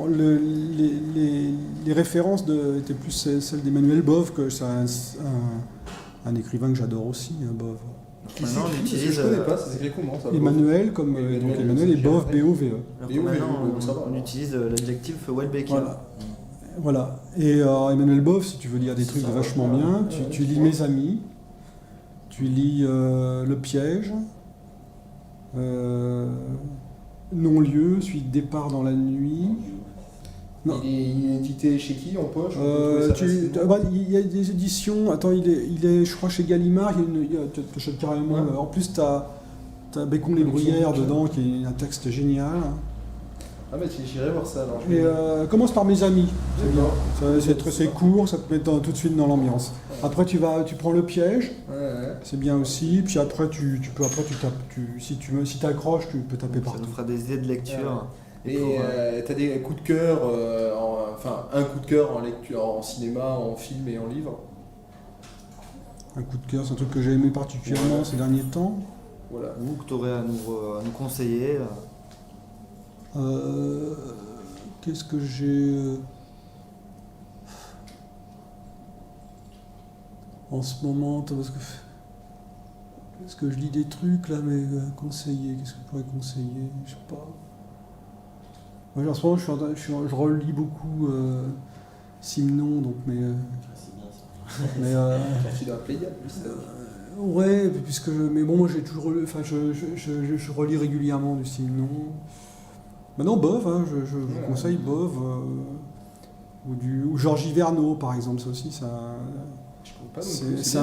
A: les références étaient plus celles d'Emmanuel Bove, que c'est un écrivain que j'adore aussi, Bove.
C: Maintenant, on utilise.
F: Je connais pas, ça s'écrit comment ça?
A: Emmanuel, comme Emmanuel et Bove, B-O-V-E.
C: Maintenant, on utilise l'adjectif Houellebecq.
A: Voilà. Et Emmanuel Bove, si tu veux lire des trucs vachement bien, tu lis Mes Amis, tu lis Le Piège, Non-lieu, suite Départ dans la nuit. Non.
F: Il est édité chez qui en poche?
A: Il y a des éditions. Attends, il est je crois, chez Gallimard. Tu achètes carrément. Ouais. En plus, tu as Bécon les Bruyères dedans, qui est un texte génial.
F: Ah, mais j'irai voir ça alors.
A: Et commence par Mes Amis. C'est court, ça te met tout de suite dans l'ambiance. Après, tu prends Le Piège. C'est bien aussi. Puis après, si tu accroches, tu peux taper partout.
C: Ça nous fera des idées de lecture.
F: Et tu as des coups de cœur, un coup de cœur en lecture, en cinéma, en film et en livre?
A: Un coup de cœur, c'est un truc que j'ai aimé particulièrement ces derniers temps.
F: Voilà.
C: Ou que tu aurais à nous conseiller?
A: Qu'est-ce que j'ai en ce moment, parce que je lis des trucs là, mais conseiller, qu'est-ce que je pourrais conseiller? Je sais pas. Ouais, en ce moment, je relis beaucoup Simon, donc
D: c'est bien ça.
F: Tu dois appeler
A: ouais, mais bon, moi j'ai toujours je relis régulièrement du Simon. Maintenant, Bove, hein, je vous conseille Bove, ou Georges Hivernaud, par exemple, ça aussi, ça...
F: Je ne connais pas,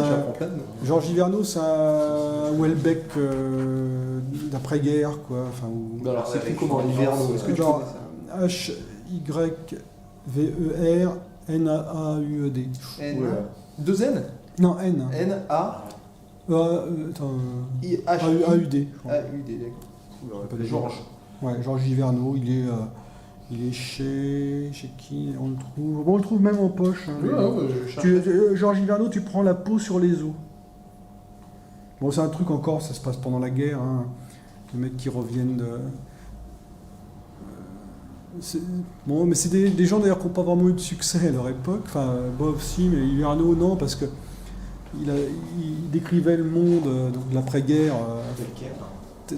F: j'apprends plein de noms.
A: Georges Hivernaud, c'est un Houellebecq d'après-guerre, quoi.
F: Alors, c'est plus comment, Hivernaud, est-ce que tu connais ça?
A: H-Y-V-E-R-N-A-A-U-E-D.
F: Deux N?
A: Non, N.
F: N-A...
A: A-U-D.
F: A-U-D, d'accord. Georges.
A: Ouais, Georges Hivernaud, il est chez qui on le trouve? Bon, on le trouve même en poche. Hein, Georges Hivernaud, tu prends La peau sur les os. Bon, c'est un truc encore, ça se passe pendant la guerre. Hein. Les mecs qui reviennent de... Bon, mais c'est des gens d'ailleurs qui n'ont pas vraiment eu de succès à leur époque. Enfin, Bove si, mais Hivernaud non, parce que il décrivait le monde de l'après-guerre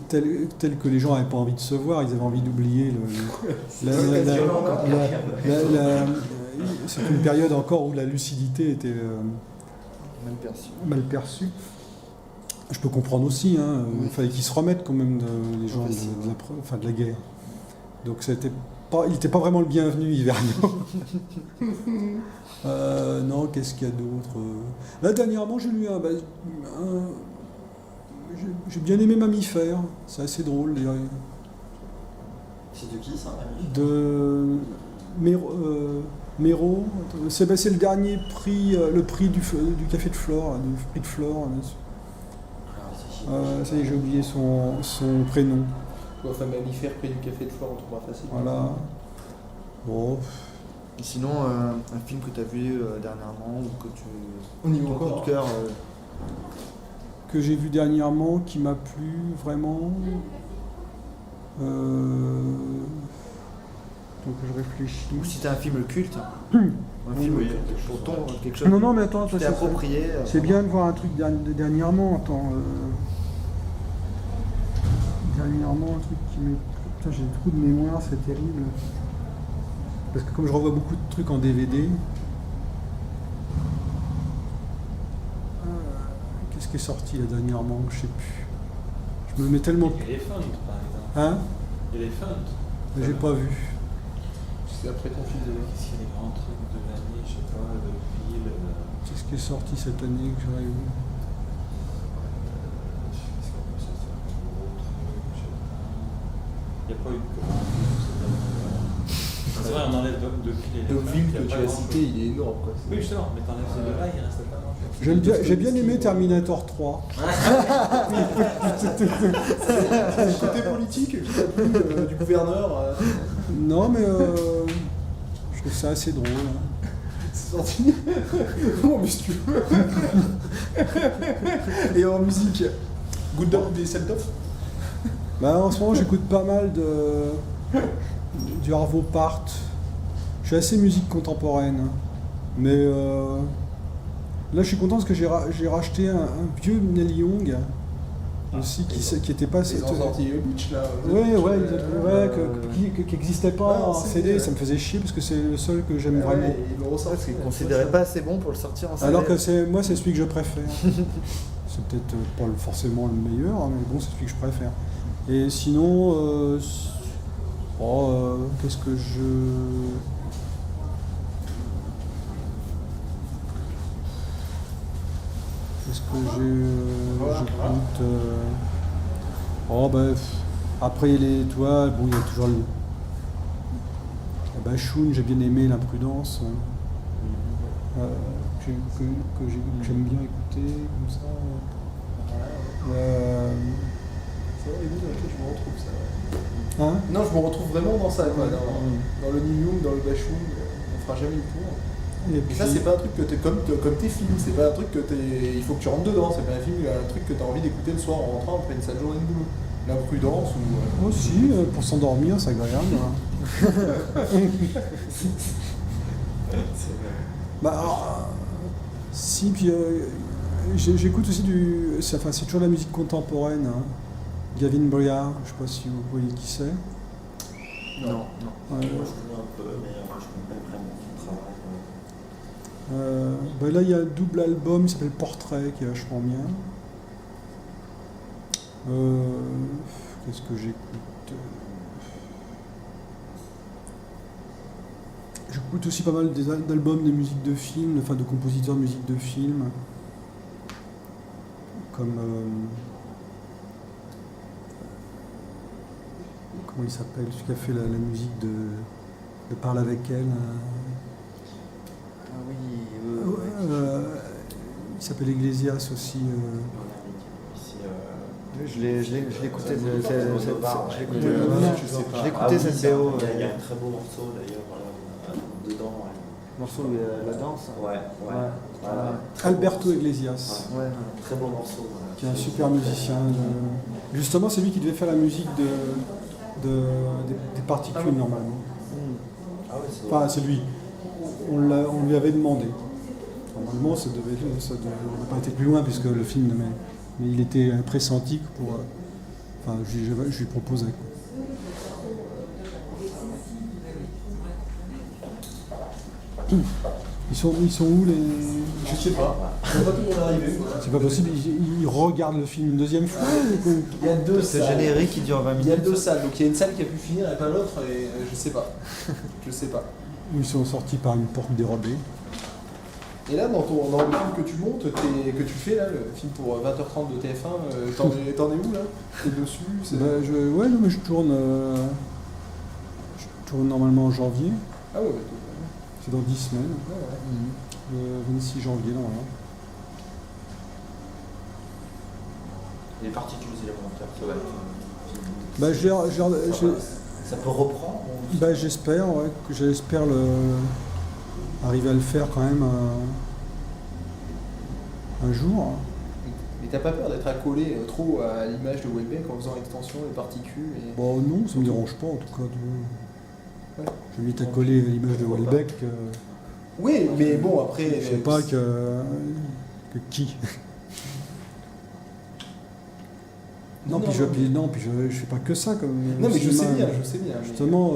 A: tel que les gens n'avaient pas envie de se voir, ils avaient envie d'oublier c'est une période encore où la lucidité était mal perçue. Je peux comprendre aussi, hein, il fallait qu'ils se remettent quand même les gens de la guerre. Donc il n'était pas vraiment le bienvenu, Hivernaud. Non, qu'est-ce qu'il y a d'autre? Là, dernièrement, j'ai lu j'ai bien aimé Mammifère, c'est assez drôle.
D: C'est de qui ça?
A: De Méro. C'est le dernier prix, le prix du Café de Flore, du prix de Flore. Ça y est, j'ai oublié son prénom.
F: Enfin, Mammifère, prix du Café de Flore, on trouvera facile.
A: Voilà. Bon.
C: Et sinon, un film que tu as vu dernièrement ou que tu...
F: Au niveau
C: coup de cœur
A: que j'ai vu dernièrement, qui m'a plu vraiment. Donc je réfléchis.
C: Ou si t'as un film culte, un film pour ton, quelque chose.
A: Non, mais attends,
C: qui t'est approprié.
A: C'est bien de voir un truc de dernièrement. Attends. Dernièrement, un truc qui me. Putain, j'ai trop de mémoire, c'est terrible. Parce que comme je revois beaucoup de trucs en DVD. Qu'est-ce qui est sorti là dernièrement? Je sais plus. Je me mets tellement.
G: Elephant, par exemple.
A: Hein?
G: Elephant.
A: Mais j'ai pas vu.
F: C'est après ton film de
G: Qu'est-ce qu'il y a des grands trucs de l'année, je sais pas, le film.
A: Qu'est-ce qui est sorti cette année que j'aurais vu?
G: Il n'y a pas eu de grand film cette année. C'est vrai, on enlève depuis les
F: Dogville que tu as cité, il est énorme quoi.
G: Oui, justement, mais t'enlèves ces deux-là, il reste pas grand-chose.
A: J'ai bien aimé Terminator 3.
F: C'est le côté politique qui t'a plu du gouverneur.
A: Non, mais je trouve ça assez drôle. Hein.
F: C'est sorti. Oh, mais si tu veux. Et en musique, Good Dog des Seltoff.
A: Bah, en ce moment, j'écoute pas mal du Arvo Part. Je suis assez musique contemporaine. Hein. Mais là, je suis content parce que j'ai racheté un vieux Neil Young. Aussi, qui était pas...
F: Ils ont sorti Beach là.
A: Qui n'existait pas en CD, ça me faisait chier parce que c'est le seul que j'aime vraiment.
F: Ils le ressortent.
C: Parce qu'ils ne considéraient pas assez bon pour le sortir en CD.
A: Alors que moi, c'est celui que je préfère. C'est peut-être pas forcément le meilleur, hein, mais bon, c'est celui que je préfère. Et sinon, qu'est-ce que je... Qu'est-ce que j'écoute après, toi, bon, il y a toujours le... Bashun, j'ai bien aimé l'imprudence. Que j'aime bien écouter, comme ça.
F: C'est vrai, je me retrouve ça.
A: Hein?
F: Non, je me retrouve vraiment dans ça, quoi. Dans le Neil Young, dans le Bashung, on fera jamais le tour. Et puis ça, c'est pas un truc que t'es comme tes films, c'est pas un truc que il faut que tu rentres dedans, c'est pas un truc que t'as envie d'écouter le soir en rentrant après une sale journée de boulot. L'imprudence ou.
A: Aussi, pour s'endormir, c'est agréable. Si, puis j'écoute aussi c'est toujours la musique contemporaine. Hein. Gavin Bryar, je sais pas si vous voyez qui c'est.
D: Non.
A: Ouais.
D: Moi je connais un peu, mais je connais pas vraiment son travail.
A: Là, il y a un double album, il s'appelle Portrait, qui est vachement bien. Qu'est-ce que j'écoute? J'écoute aussi pas mal d'albums de musique de film, enfin de compositeurs de musique de film, comme comment il s'appelle, celui qui a fait la musique de Parle avec elle.
C: Ah oui.
A: Il s'appelle Iglesias aussi.
C: Je l'écoutais, cette BO.
D: Il y a un très beau morceau d'ailleurs dedans.
C: Morceau la danse.
D: Ouais.
A: Alberto Iglesias.
C: Ouais.
D: Très beau morceau.
A: Qui est un super musicien. Justement, c'est lui qui devait faire la musique des particules normalement.
D: Ah ouais,
A: Enfin, c'est lui. On lui avait demandé. Normalement, ça devait, on n'a pas été plus loin puisque le film, mais il était pressenti pour. Enfin, je lui proposais. Ils sont où les...
F: Je sais pas. Je sais pas tout mon arrivé.
A: C'est pas possible, ils regardent le film une deuxième fois.
F: Il y a deux
C: Ce
F: salles.
C: générique qui dure 20 minutes.
F: Il y a deux salles, donc il y a une salle qui a pu finir et pas l'autre, et je sais pas. Je sais pas.
A: Ils sont sortis par une porte dérobée.
F: Et là, dans le film que tu montes, que tu fais là, le film pour 20h30 de TF1, t'en es où là? T'es dessus?
A: Mais je tourne normalement en janvier.
F: Ah ouais,
A: C'est dans 10 semaines.
F: ouais.
A: Le 26 janvier normalement.
D: Les particules élémentaires, ça va être. Ça peut reprendre
A: J'espère, ouais, que j'espère arriver à le faire quand même un jour.
F: Mais t'as pas peur d'être accolé trop à l'image de Welbeck en faisant extension, les particules et...
A: Bon, non, ça me dérange pas en tout cas. Je m'y à coller l'image de Welbeck.
F: Oui, mais bon, après.
A: Je sais pas que qui. Non, puis je fais pas que ça comme.
F: Non, mais je sais
A: cinéma.
F: bien.
A: Justement,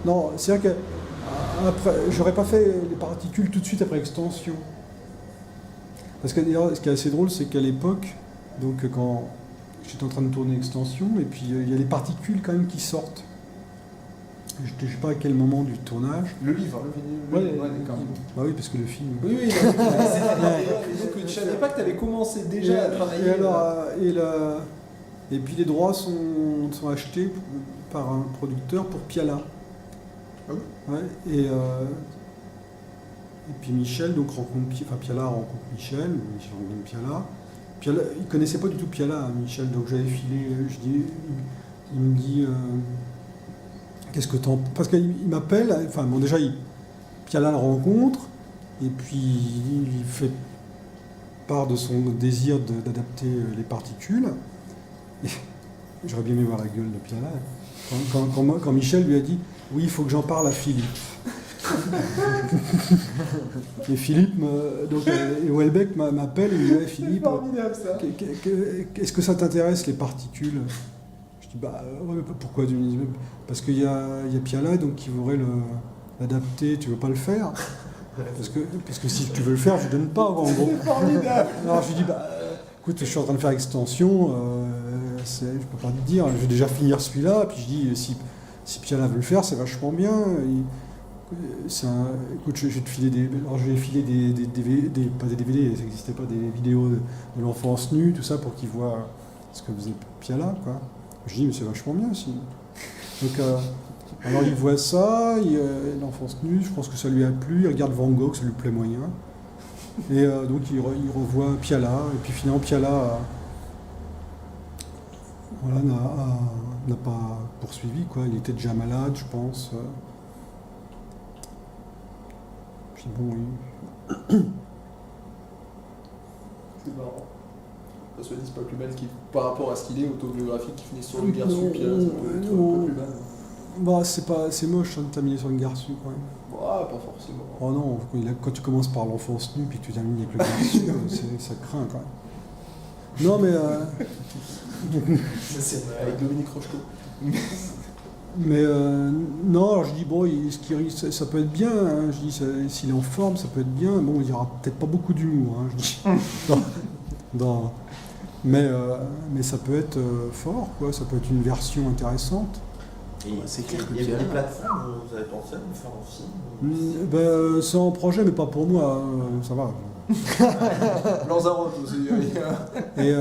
A: Non, c'est vrai que après, j'aurais pas fait les particules tout de suite après extension. Parce que d'ailleurs, ce qui est assez drôle, c'est qu'à l'époque, donc quand j'étais en train de tourner extension, et puis il y a les particules quand même qui sortent. Je ne sais pas à quel moment du tournage.
F: Le livre,
A: Ouais,
F: d'accord.
A: Bah oui, parce que le film.
F: Oui, donc je savais pas que tu avais commencé déjà à travailler.
A: Et puis les droits sont achetés par un producteur pour Piala.
F: Ah oui.
A: Ouais, et puis Michel donc Piala rencontre Michel rencontre Piala. Piala, il connaissait pas du tout Piala, hein, Michel, donc j'avais filé, il me dit qu'est-ce que t'en... Parce qu'il m'appelle, enfin bon déjà Piala le rencontre, et puis il fait part de son désir d'adapter les particules. Et j'aurais bien aimé voir la gueule de Piala. Quand Michel lui a dit « Oui, il faut que j'en parle à Philippe ». Et Philippe, et Welbeck m'appelle et me dit hey, « Philippe, est-ce que ça t'intéresse les particules ?» Je dis « Bah ouais, pourquoi ?» Parce qu'il y a Piala donc, qui voudrait l'adapter, tu veux pas le faire ? Parce que si tu veux le faire, je donne pas en gros.
F: C'est formidable.
A: Alors je lui dis « Bah écoute, je suis en train de faire extension, je peux pas te dire, je vais déjà finir celui-là. » Puis je dis si Piala veut le faire, c'est vachement bien. Écoute, je vais te filer des. Alors je vais filer des DVD, pas des DVD, ça n'existait pas, des vidéos de l'enfance nue, tout ça, pour qu'il voit ce que faisait Piala, quoi. Je dis, mais c'est vachement bien aussi. Donc, alors il voit ça, l'enfance nue, je pense que ça lui a plu, il regarde Van Gogh, ça lui plaît moyen. Et donc il revoit Piala, et puis finalement Piala voilà, n'a pas poursuivi, quoi. Il était déjà malade, je pense. Puis bon, oui.
F: C'est marrant. Ça se dit, c'est pas plus mal par rapport à ce qu'il est autobiographique qui finit sur le garçon, Piala, ça peut être un peu plus mal.
A: Bah, c'est moche hein, de terminer sur une garçon quand même.
F: Ah, pas forcément.
A: Oh non, quand tu commences par l'enfance nue puis que tu termines avec le garçon, ça craint quand même. Non mais...
F: C'est avec Dominique Rocheteau.
A: Mais non, alors je dis, bon, ça peut être bien, hein, je dis, s'il est en forme, ça peut être bien. Bon, il n'y aura peut-être pas beaucoup d'humour, hein, je dis. Mais ça peut être fort, quoi, ça peut être une version intéressante.
D: Et c'est clair que il y a des plateformes, vous avez pensé à me faire un film
A: C'est en projet, mais pas pour moi, ça va.
F: Lanzarote aussi.
A: Et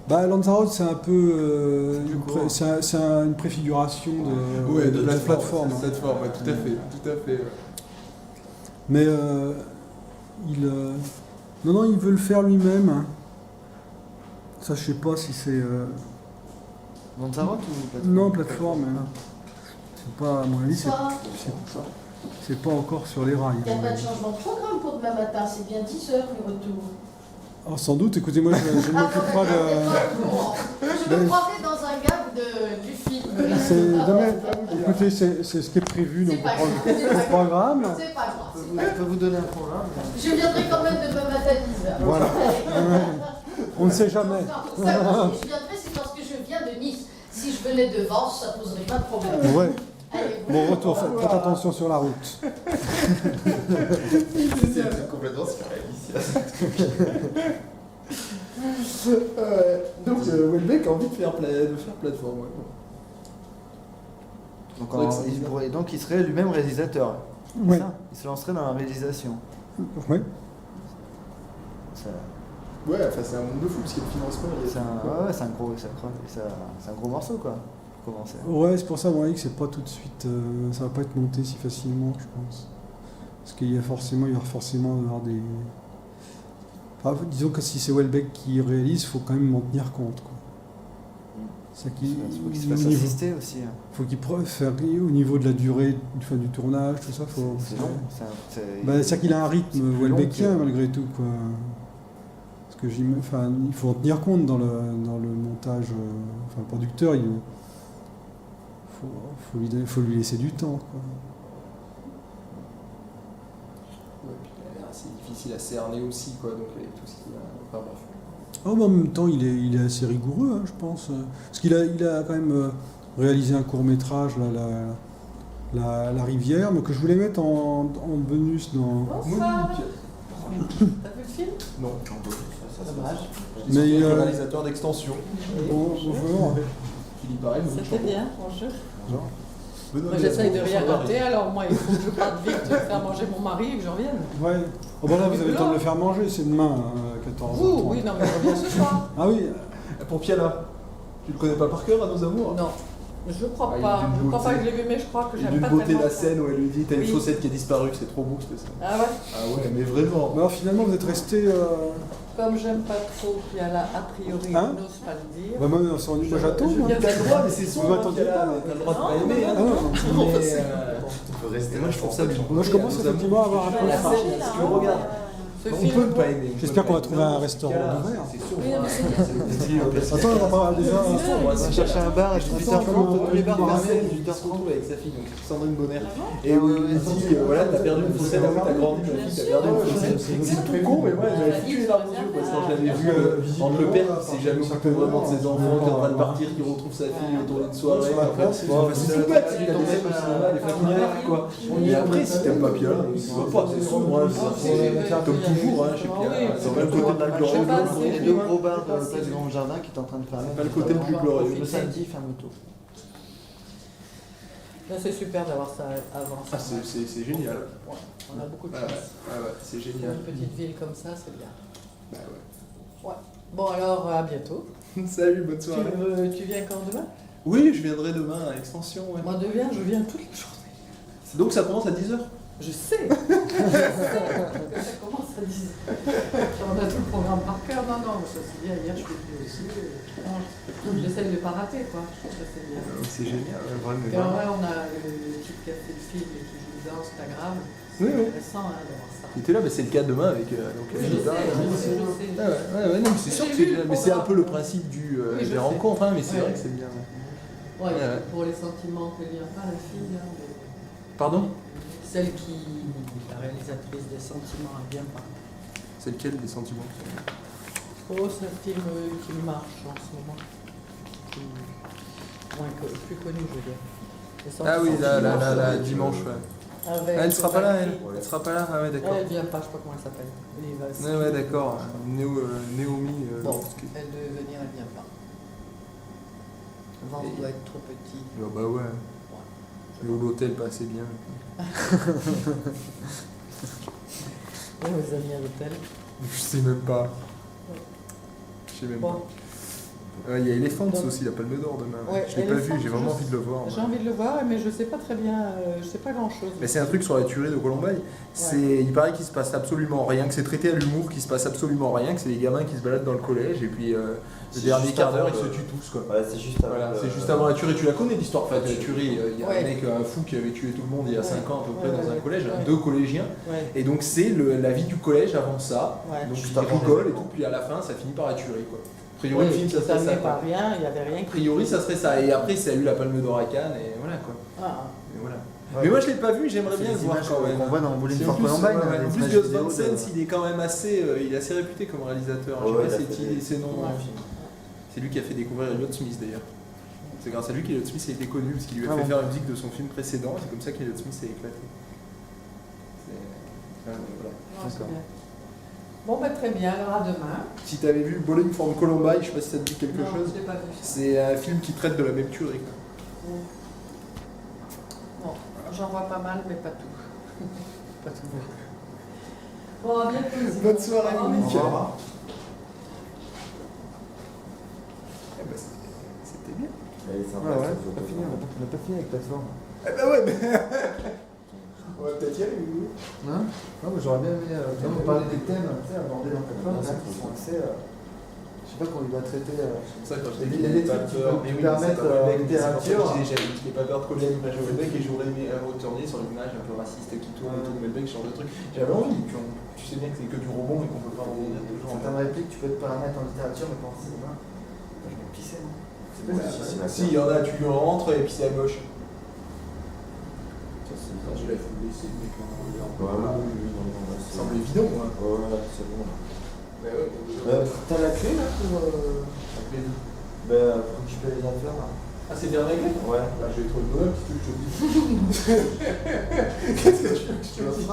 A: Lanzarote, c'est un peu. C'est une préfiguration de la plateforme.
F: De plateforme, ouais, tout à fait.
A: Mais non, il veut le faire lui-même. Hein. Ça, je sais pas si c'est.
C: Lanzarote ou plateforme?
A: Non, plateforme. Hein. C'est pas, à mon avis, c'est pas encore sur les rails.
H: Il n'y a pas de changement de programme pour demain matin, c'est bien 10h le retour.
A: Alors, sans doute, écoutez, moi, je ne m'occupe pas de.
H: Je me croirais dans un gag du film.
A: Écoutez, c'est ce qui est prévu dans le programme.
H: C'est pas grave.
C: Je peux vous donner un programme.
H: Je viendrai quand même demain matin à 10h.
A: Voilà. On ne sait jamais.
H: Je viendrai, c'est parce que je viens de Nice. Si je venais de Vence, ça ne poserait pas de problème.
A: Ouais.
H: Allez,
A: Bon retour, faites attention sur la route.
D: C'est complètement surréaliste.
F: Donc Welbeck a envie de faire plateforme. Ouais.
C: Donc il serait lui-même réalisateur.
A: Ouais.
C: Il se lancerait dans la réalisation.
A: Ouais.
F: Ouais, enfin c'est un monde de fou parce qu'il y a le financement.
C: C'est un gros morceau quoi. Pour commencer.
A: Ouais, c'est pour ça moi, que c'est pas tout de suite. Ça va pas être monté si facilement, je pense. Parce qu'il y aura forcément avoir des. Enfin, disons que si c'est Welbeck qui réalise, il faut quand même en tenir compte. Quoi. C'est
C: Il faut qu'il se fasse assister aussi. Hein.
A: Faut qu'il faire au niveau de la durée du tournage, tout ça. C'est long. C'est-à-dire qu'il a un rythme Welbeckien malgré tout. Quoi. Parce enfin, il faut en tenir compte dans le montage. Enfin, le producteur, il faut lui laisser du temps, quoi.
B: Ouais, puis il a l'air assez difficile à cerner aussi, quoi. Donc avec tout ce qu'il a. Enfin bref.
A: Oh, mais en même temps, il est assez rigoureux, hein, je pense. Parce qu'il a quand même réalisé un court-métrage, La Rivière, mais que je voulais mettre en bonus dans...
E: Bonsoir. T'as vu le film?
B: Non,
E: Dommage.
B: mais il est réalisateur d'extension.
A: Bonjour.
B: Philippe Barrel,
E: C'était bien, bonjour.
B: Genre.
E: Moi j'essaye de rien rater, alors moi il faut que je parte vite faire manger mon mari et que je revienne.
A: Ouais. Oh, bon, là, vous avez le temps de le faire manger, c'est demain, 14h30.
E: Oui, non, mais je reviens ce soir.
A: Ah oui.
B: Pour Piala, tu le connais pas par cœur, à nos amours?
E: Non, je crois
B: Ah,
E: pas.
B: il est d'une
E: Je crois
B: beauté.
E: pas que je l'ai vu, mais je crois que j'aime
B: D'une
E: pas
B: beauté
E: tellement
B: la
E: ça.
B: scène où elle lui dit t'as une
E: Oui.
B: chaussette qui a disparu, c'est trop beau c'était ça.
E: Ah ouais.
B: Ah ouais, mais vraiment.
A: Mais alors, finalement, vous êtes resté...
E: Comme j'aime pas trop Piala, a priori,
A: Hein?
E: n'ose pas le dire.
A: Bah, moi, moi j'attends.
E: je
A: moi.
E: viens de-
B: T'as le droit, mais c'est son.
A: Vous m'attendiez pas.
B: T'as le droit de
E: Non,
B: pas aimer.
E: non,
A: Ah non,
E: non.
B: Mais,
D: Tu peux rester.
B: et moi je trouve ça bien.
A: moi je commence effectivement à avoir un peu
E: La
A: faim.
E: série, là,
B: Si tu regardes.
E: Ce
B: On
E: film,
B: peut ne pas aimer.
A: J'espère qu'on va trouver un restaurant ouvert.
B: C'est sûr.
E: Oui, non, mais c'est
A: Attends, on va déjà...
C: On va chercher un bar à 18h30, tous les bars fermés à 18h30.
B: avec sa fille, donc Sandrine Bonner.
C: Ah
B: Et où il dit voilà, t'as perdu une faussette, après t'as grandi, ma fille, t'as perdu une faussette. C'est tout con, mais moi j'avais foutu les larmes aux yeux parce que quand je l'avais vu entre le père qui s'est jamais occupé vraiment de ses enfants, qui est en train de partir, qui retrouve sa fille autour d'une soirée. C'est tout bête, c'est du cinéma, les familiales, quoi. Et après, si t'aimes pas Piala, tu vas pas, c'est sombre, comme toujours, hein, chez Piala. C'est pas le côté le plus glorieux.
C: Les deux gros bars de la place du Grand Jardin qui est en train de fermer.
B: Pas le côté le plus glorieux.
C: Le samedi, ferme tôt.
E: Là, c'est super d'avoir ça avant.
B: Ah, c'est génial.
E: Ouais, on a beaucoup de
B: Ouais,
E: chance.
B: ouais, c'est génial.
E: Une petite ville comme ça, c'est bien.
B: Bah ouais.
E: Ouais. Bon, alors, à bientôt.
B: Salut, bonne soirée.
E: Tu viens quand demain?
B: Oui, je viendrai demain à Extension, ouais.
E: Moi, je viens toute la journée.
B: Donc ça commence à 10h.
E: Je sais que ça commence à 10. On a tout le programme par cœur. Non, mais ça c'est bien. Hier, je suis venu aussi. J'essaye de ne pas rater, quoi. Je trouve que c'est bien.
B: C'est génial, vraiment.
E: Et en vrai, on a le type qui a fait le film et qui joue dans Instagram. C'est
B: Oui.
E: intéressant d'avoir ça.
B: Il était là, mais c'est le cas demain avec donc,
E: Oui, je sais.
B: Ouais, non, mais c'est sûr que c'est bien. Mais c'est un peu le principe
E: Oui, je
B: des
E: sais.
B: rencontres, hein, mais c'est
E: Ouais.
B: vrai que c'est bien.
E: Ouais,
B: Ouais.
E: pour les sentiments que vient pas la fille. Hein,
B: Pardon?
E: celle qui, la réalisatrice des sentiments, elle vient pas.
B: C'est lequel des sentiments?
E: Oh, c'est un film qui marche en ce moment. Plus connu, je veux dire. Les
B: Ah oui,
E: sentiments.
B: là, dimanche, ouais.
E: Avec
B: Elle sera pas là, elle?
E: Valérie.
B: Elle sera pas là? Ah ouais, d'accord.
E: Elle vient pas, je sais pas comment elle s'appelle. Il va-
B: Ouais, d'accord. Naomi.
E: Bon, elle devait venir, elle vient pas. Le ventre doit être trop petit.
B: Bah ouais. L'hôtel pas assez bien.
E: Où les amis à l'hôtel?
B: Je sais même pas. Je sais même
E: Bon.
B: pas. Il y a Elephants
E: Donc-
B: aussi, la Palme d'Or demain.
E: Ouais,
B: Je l'ai pas vu,
E: Elephants,
B: j'ai vraiment
E: je-
B: envie de le voir.
E: J'ai envie de le voir, mais je sais pas très bien, je sais pas grand chose.
B: Mais c'est un truc sur la tuerie de Colombaille. Il paraît qu'il se passe absolument rien, que c'est traité à l'humour, qu'il se passe absolument rien, que c'est les gamins qui se baladent dans le collège et puis le
D: C'est
B: dernier
D: juste
B: quart d'heure
D: avant
B: ils se
D: le-
B: tuent tous quoi.
D: Ouais, c'est juste avant.
B: Voilà, c'est juste avant la tuerie. Tu la connais l'histoire de la tuerie. Il y a
E: Ouais.
B: un mec, un fou qui avait tué tout le monde il y a
E: Ouais.
B: 5 ans à peu près
E: Ouais,
B: dans un
E: ouais.
B: collège,
E: Ouais.
B: 2 collégiens.
E: Ouais.
B: Et donc c'est la vie du collège avant ça.
E: Ouais.
B: Donc
D: Juste
B: ils
D: avant
B: rigolent et
D: l'événement.
B: tout, puis à la fin ça finit par la tuerie quoi. A priori
E: Ouais,
B: le film ça serait ça.
E: terminé
B: quoi.
E: par rien, il n'y avait rien
B: A priori ça serait ça. Et après ça a eu la Palme d'Or à Cannes et voilà quoi.
E: Ah,
B: Et voilà.
C: Ouais.
B: Mais moi je l'ai pas vu, j'aimerais
C: C'est
B: bien le
C: les
B: voir
C: images
B: quand même.
C: qu'on voit dans Bowling
B: C'est
C: for
B: en plus,
C: Columbine,
B: ouais,
C: les
B: en plus
C: images
B: Gus
C: vidéo
B: Van
C: de-
B: Sant, il est quand même assez, il est assez réputé comme réalisateur.
D: Ouais,
B: Je sais
D: il a
B: pas
D: fait des-
B: ses noms.
E: Ouais.
B: C'est lui qui a fait découvrir Elliott Smith d'ailleurs. C'est grâce à lui qu'Elliott Smith a été connu parce qu'il lui a
C: Ah
B: fait
C: bon.
B: faire la musique de son film précédent. C'est comme ça qu'Elliott Smith s'est éclaté. Voilà.
E: non, c'est bien. Bon, bah, très bien, alors à demain.
B: Si tu avais vu Bowling for Columbine, je sais pas si ça te dit quelque
E: Non,
B: chose.
E: je l'ai pas vu.
B: C'est un film qui traite de la même tuerie.
E: Bon, j'en vois pas mal, mais pas tout. Pas tout. Bon, à bientôt.
B: Bonne soirée,
E: Au revoir,
B: Monique.
E: messieurs.
B: Au revoir. Eh ben, c'était bien.
D: Elle est sympa,
C: Ouais, ouais,
D: cette
C: on
D: photo.
C: n'a pas fini, on n'a pas fini avec plateforme.
B: Eh ben ouais, mais. On va peut-être y aller, oui.
C: Hein Non, mais j'aurais bien aimé parler des thèmes, tu sais, aborder dans plateforme, là, qui sont assez. sais pas qu'on lui va traiter.
B: C'est ça, quand je
C: Il
B: t'ai
C: y a des trucs qui peuvent te permettre littérature.
B: J'ai pas peur de coller une image de Welbeck et j'aurais aimé retourner sur l'image un peu raciste qui tourne et tout de Welbeck, ce genre de truc. J'avais envie, tu sais bien que c'est que du rebond et qu'on peut pas en dire toujours.
C: Certaines répliques, tu peux te permettre en littérature, mais pas en cinéma. Je vais me pisser, non? C'est pas
B: Si, il y en a, tu rentres et puis c'est à gauche.
D: Ça, c'est
B: Je l'ai fait laisser, mais quand on regarde.
D: Voilà,
B: Ça semble évident, moi.
D: Ouais, c'est bon.
C: T'as la clé là pour récupérer les affaires là?
B: Ah, c'est bien réglé?
D: Ouais.
B: Bah, j'ai trop le bonheur, qu'est-ce que je te dis? Qu'est-ce que tu veux que je te dise?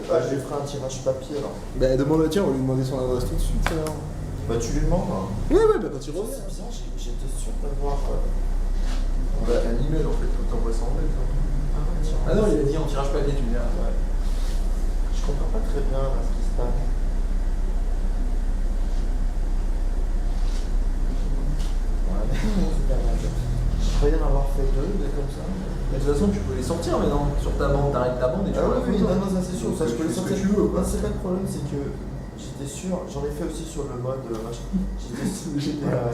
D: Moi, je lui ferai un tirage papier là.
B: Bah, demande, tiens, on va lui demander son adresse tout de suite. Alors.
D: Bah, tu lui demandes. Hein.
B: Ouais, bah, quand il revient.
D: C'est bizarre, j'étais sûr d'avoir.
B: Bah, un email en fait, quand t'envoies ça en mail. Ah non, il a dit en tirage papier, tu viens. Ouais.
D: Je comprends pas très bien là, ce qui se passe. Je croyais en avoir fait 2, mais comme ça.
B: Mais de toute façon, tu peux les sortir maintenant. Sur ta bande, t'arrêtes ta bande et tu
D: Ah
B: vois la
D: oui,
B: photo.
D: non, ça c'est sûr, ça je peux les
B: Ce que
D: sortir.
B: tu veux, quoi.
D: Non, c'est pas le problème, c'est que j'étais sûr, j'en ai fait aussi sur le mode machin.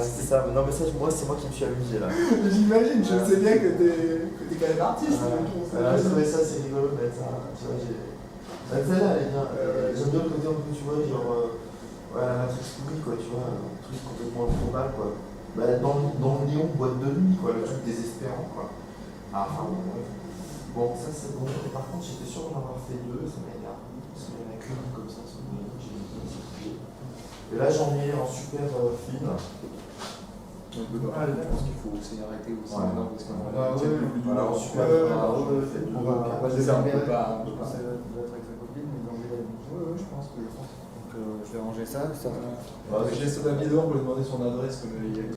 D: C'est ça, non mais ça, moi c'est moi qui me suis amusé là.
B: J'imagine, je sais bien que t'es quand même artiste.
D: Je trouvais ça, c'est rigolo de mettre ça. Tu vois, celle-là, elle est bien. J'aime bien le côté un peu, tu vois, genre. Ouais, la matrice pourrie, quoi, tu vois, un truc complètement improbable, quoi. Bah, dans le Lyon, boîte de nuit, quoi, le truc désespérant, quoi. Ah, enfin, bon, ça c'est bon. Et par contre, j'étais sûr d'en avoir fait 2, ça m'énerve. Parce qu'il y en a qu'une comme ça, et là, j'en ai un super film.
B: Je pense qu'il faut aussi arrêter aussi maintenant parce qu'on
C: Ah
B: a
C: ouais,
B: plus
C: alors,
B: super.
C: on va
B: C'est ça, on peut
C: démarrer.
B: pas.
C: Ça doit être avec sa copine, mais dans les
B: Ouais, je pense que.
C: Donc je vais ranger ça.
B: Je laisse le papier dehors pour lui demander son adresse comme il y a